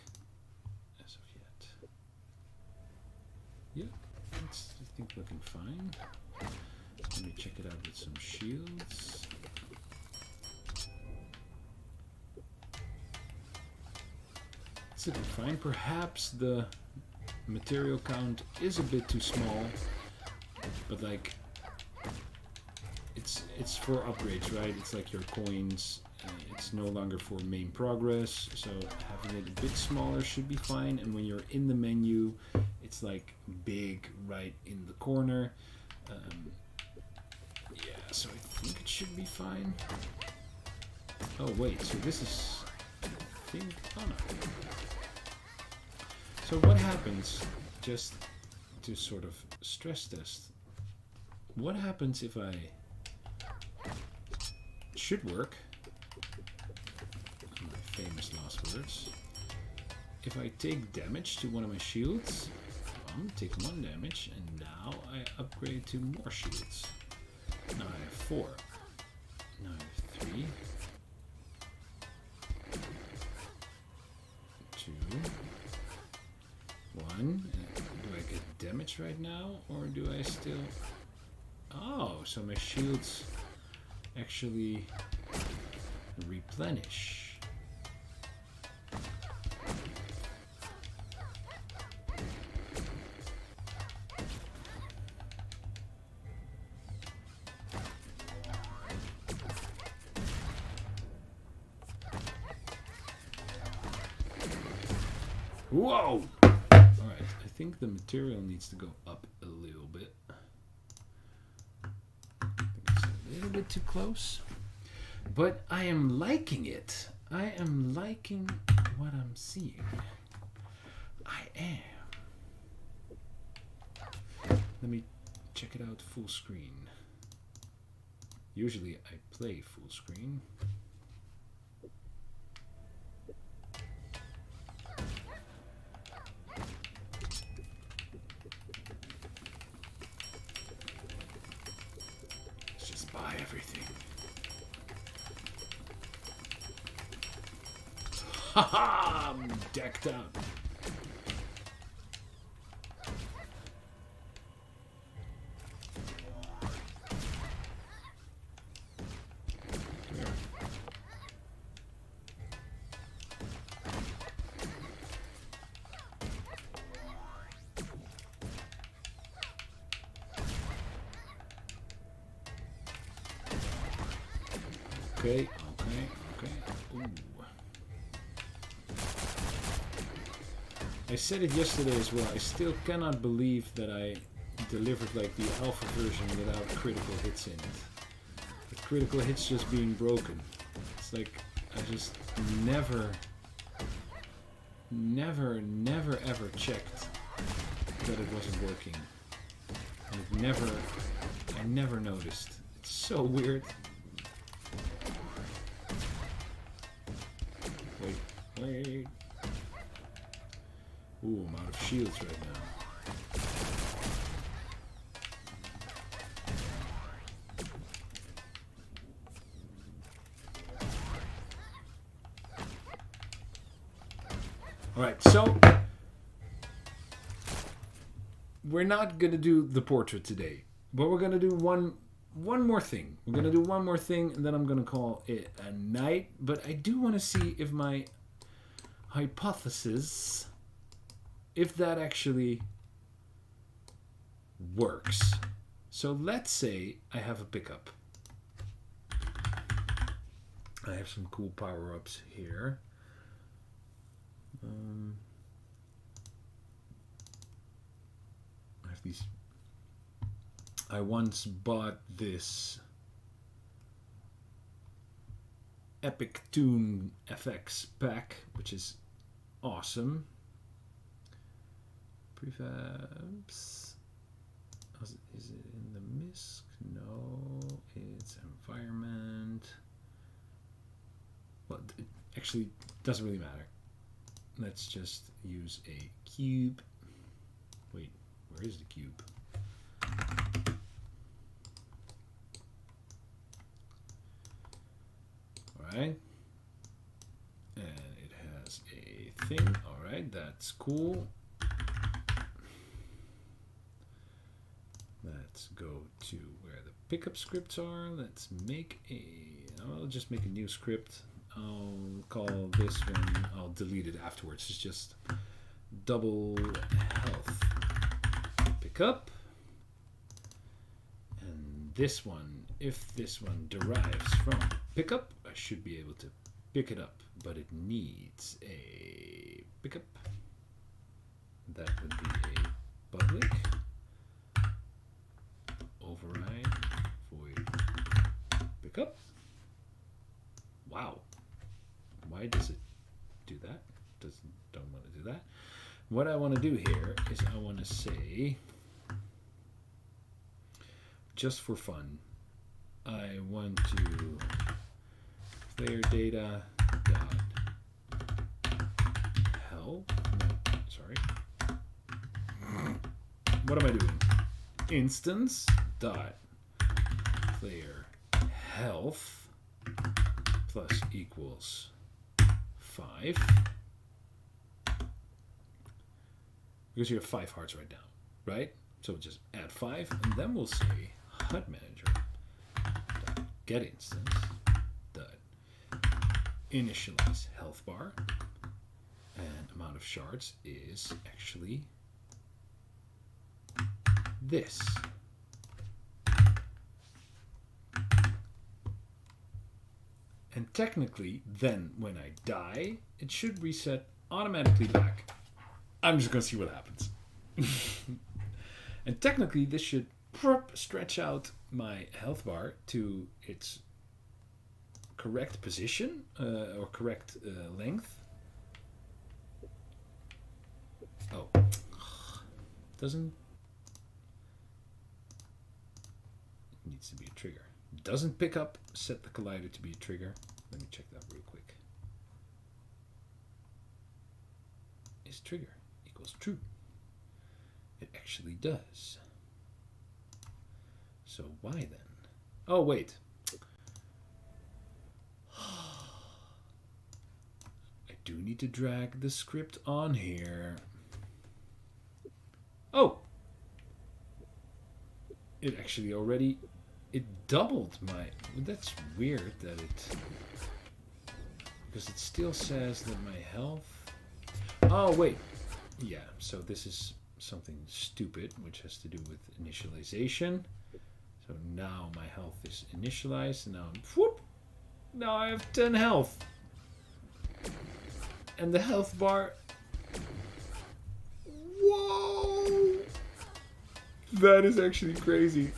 Yeah, it's, I think, looking fine. Let me check it out with some shields. It's looking fine. Perhaps the material count is a bit too small, but like it's for upgrades, right? It's like your coins. It's no longer for main progress, so having it a bit smaller should be fine. And when you're in the menu, it's like big right in the corner. Yeah, so I think it should be fine. Oh wait, so this is, I think, oh no. So what happens, just to sort of stress test, what happens if I, should work, my famous last words, if I take damage to one of my shields, take 1 damage, and now I upgrade to more shields. Now I have 4. Now I have 3. 2. 1. Do I get damage right now, or do I still... Oh, so my shields actually replenish. Whoa! Alright, I think the material needs to go up a little bit. I think it's a little bit too close. But I am liking it. I am liking what I'm seeing. I am. Let me check it out full screen. Usually I play full screen. Let's just buy everything. Haha! I'm decked out. Okay. Ooh. I said it yesterday as well. I still cannot believe that I delivered like the alpha version without critical hits in it. The critical hits just being broken. It's like I just never ever checked that it wasn't working. And I never noticed. It's so weird. Wait. Ooh, I'm out of shields right now. Alright, so we're not gonna do the portrait today, but we're gonna do one more thing. We're gonna do one more thing, and then I'm gonna call it a night. But I do want to see if my hypothesis, if that actually works. So let's say I have a pickup. I have some cool power-ups here. I have these. I once bought this Epic Tune FX pack, which is awesome. Prefabs. Is it in the MISC? No, it's environment. Well, it actually doesn't really matter. Let's just use a cube. Wait, where is the cube? Alright. And it has a thing. Alright, that's cool. Let's go to where the pickup scripts are. Let's make I'll just make a new script. I'll call this one, I'll delete it afterwards. It's just double health pickup. And this one, if this one derives from pickup, I should be able to pick it up, but it needs a pickup. That would be a public override void pickup. Wow. Why does it do that? Don't want to do that. What I want to do here is I want to say, just for fun, I want to player data dot health. No, sorry. What am I doing? Instance dot player health plus equals 5, because you have 5 hearts right now, right? So just add 5, and then we'll say HUD manager dot get instance dot initialize health bar, and amount of shards is actually this. And technically, then when I die, it should reset automatically back I'm just gonna see what happens. And technically this should stretch out my health bar to its correct position or correct length. Oh, doesn't, it needs to be a trigger. Doesn't pick up, set the collider to be a trigger. Let me check that real quick. Is trigger equals true? It actually does. So why then? Oh, wait. I do need to drag the script on here. Oh! It actually already... It doubled my... That's weird that it... Because it still says that my health... Oh, wait. Yeah, so this is something stupid, which has to do with initialization. So now my health is initialized, and now I'm... Whoop! Now I have 10 health. And the health bar... Whoa! That is actually crazy.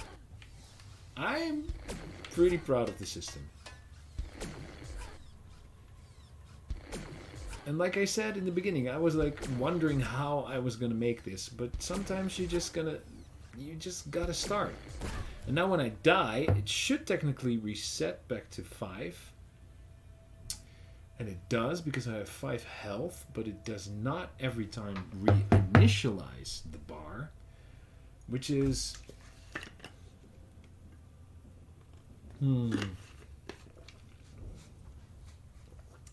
I'm pretty proud of the system. And like I said in the beginning, I was like wondering how I was gonna make this, but sometimes you just gotta start. And now when I die, it should technically reset back to 5. And it does because I have 5 health, but it does not every time reinitialize the bar, which is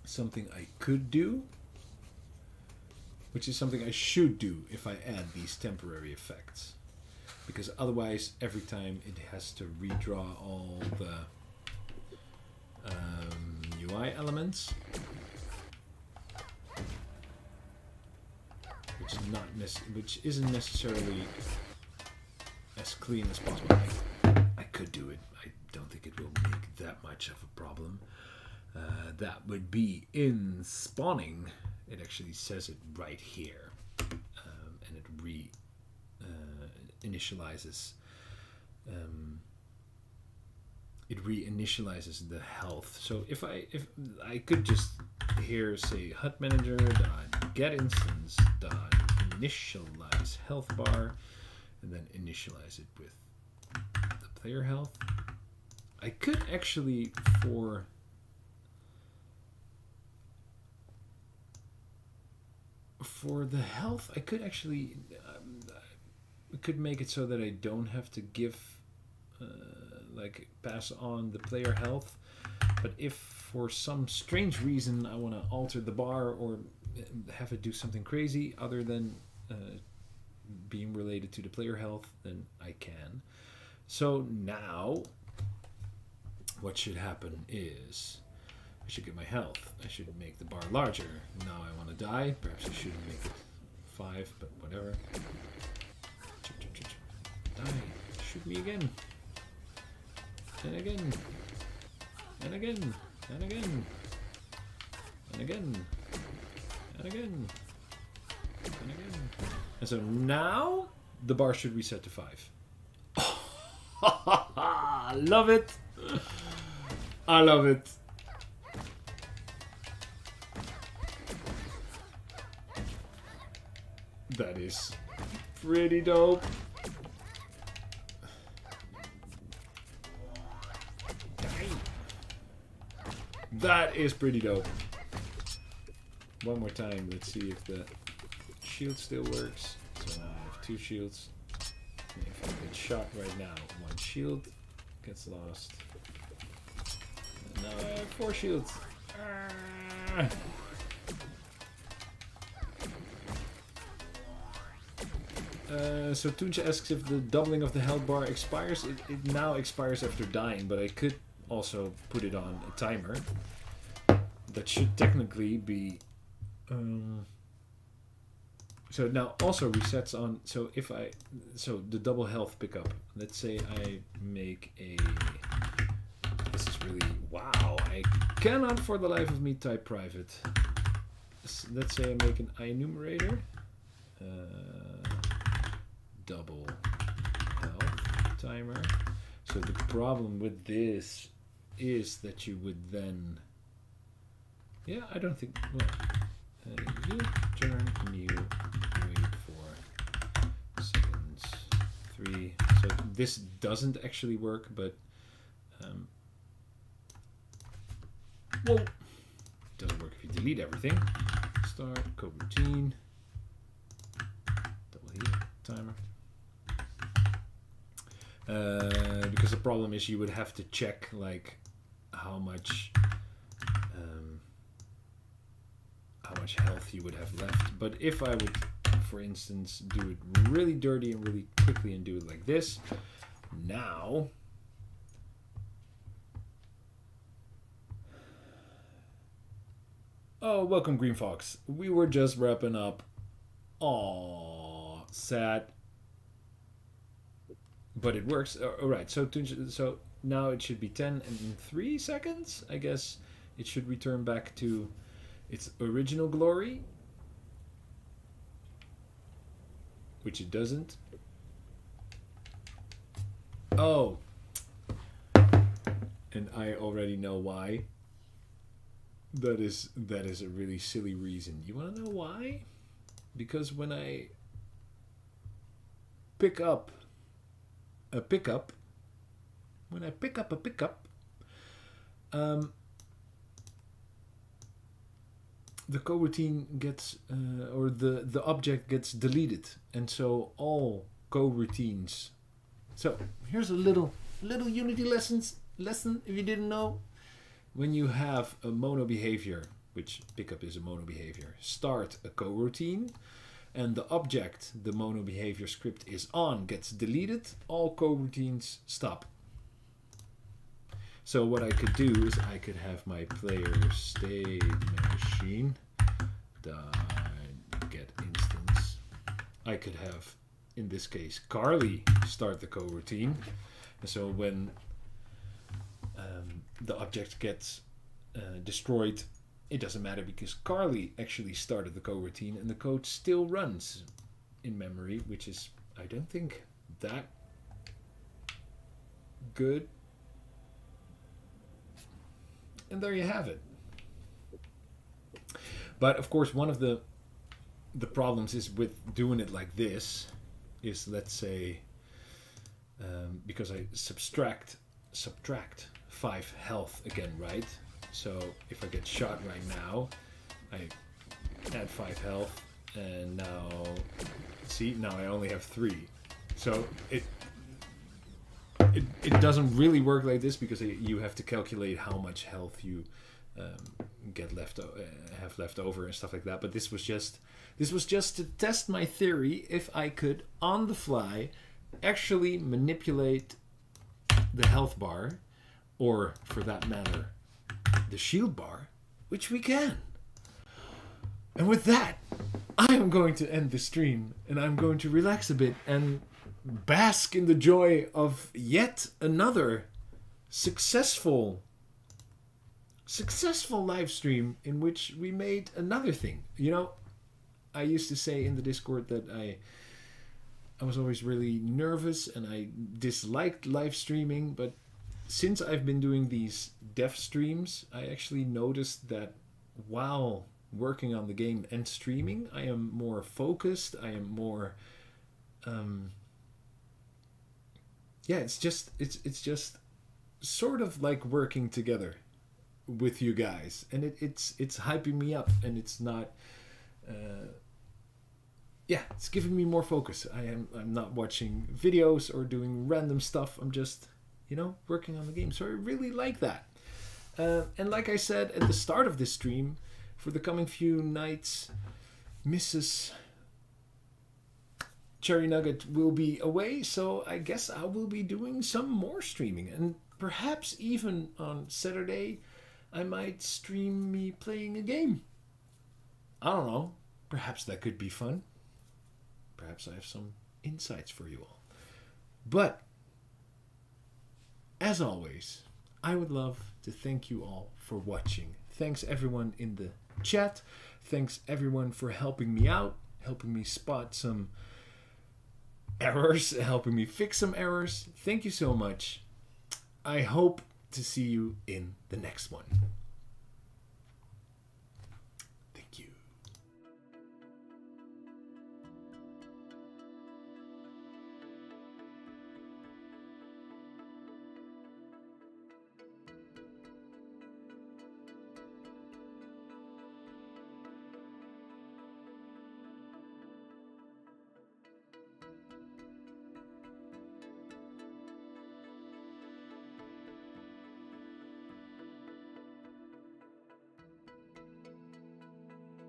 something I could do, which is something I should do if I add these temporary effects, because otherwise every time it has to redraw all the UI elements, which isn't necessarily as clean as possible. I could do it. I don't think it will make that much of a problem. That would be in spawning. It actually says it right here, and it initializes. It reinitializes the health. So if I could just here say HUD manager dot get instance dot initialize health bar, and then initialize it with the player health. I could actually for the health, I could actually could make it so that I don't have to give like pass on the player health. But if for some strange reason I want to alter the bar or have it do something crazy other than being related to the player health, then I can. So now what should happen is I should get my health. I should make the bar larger. Now I want to die. Perhaps I shouldn't make it 5, but whatever. Die. Shoot me again. And again. And again. And again. And again. And again. And again. And so now the bar should reset to 5. I love it. I love it. That is pretty dope. That is pretty dope. One more time, let's see if the shield still works. So now I have 2 shields. If I get shot right now, 1 shield gets lost. And now I have 4 shields. So Tooncha asks if the doubling of the health bar expires. It now expires after dying, but I could also put it on a timer. That should technically be... so it now also resets on... So if I... So the double health pickup. Let's say I make a... This is really... Wow! I cannot for the life of me type private. Let's say I make an enumerator. double health timer. So the problem with this is that you would then, yeah, I don't think, well, you turn, new, wait for seconds, 3. So this doesn't actually work, but well, it doesn't work if you delete everything. Start coroutine, double heat timer. Because the problem is you would have to check like how much health you would have left. But if I would, for instance, do it really dirty and really quickly and do it like this, now oh, welcome Green Fox. We were just wrapping up. Aw, sad. But it works. All right, so now it should be 10 and in 3 seconds. I guess it should return back to its original glory, which it doesn't. Oh, and I already know why. That is a really silly reason. You want to know why? Because when I pick up a pickup, the coroutine gets or the object gets deleted, and so all coroutines. So here's a little Unity lesson if you didn't know. When you have a mono behavior, which pickup is a mono behavior, start a coroutine, and the object the mono behavior script is on gets deleted, all coroutines stop. So what I could do is I could have my player state machine get instance. I could have, in this case, Carly start the coroutine. And so when the object gets destroyed, it doesn't matter because Carly actually started the coroutine and the code still runs in memory, which is, I don't think, that good. And there you have it. But of course, one of the problems is with doing it like this is, let's say, because I subtract 5 health again, right? So if I get shot right now, I add 5 health, and now, see, now I only have 3. So it doesn't really work like this because you have to calculate how much health you have left over and stuff like that. But this was just to test my theory if I could on the fly actually manipulate the health bar, or for that matter the shield bar, which we can. And with that, I am going to end the stream, and I'm going to relax a bit and bask in the joy of yet another successful live stream in which we made another thing. You know, I used to say in the Discord that I was always really nervous and I disliked live streaming, but since I've been doing these dev streams, I actually noticed that while working on the game and streaming, I am more focused, I am more it's just sort of like working together with you guys, and it's hyping me up, and it's not it's giving me more focus. I'm not watching videos or doing random stuff. I'm just working on the game. So I really like that. And like I said at the start of this stream, for the coming few nights, Mrs. Cherry Nugget will be away, so I guess I will be doing some more streaming, and perhaps even on Saturday I might stream me playing a game. I don't know, perhaps that could be fun. Perhaps I have some insights for you all. But as always, I would love to thank you all for watching. Thanks everyone in the chat. Thanks everyone for helping me out, helping me spot some errors, helping me fix some errors. Thank you so much. I hope to see you in the next one.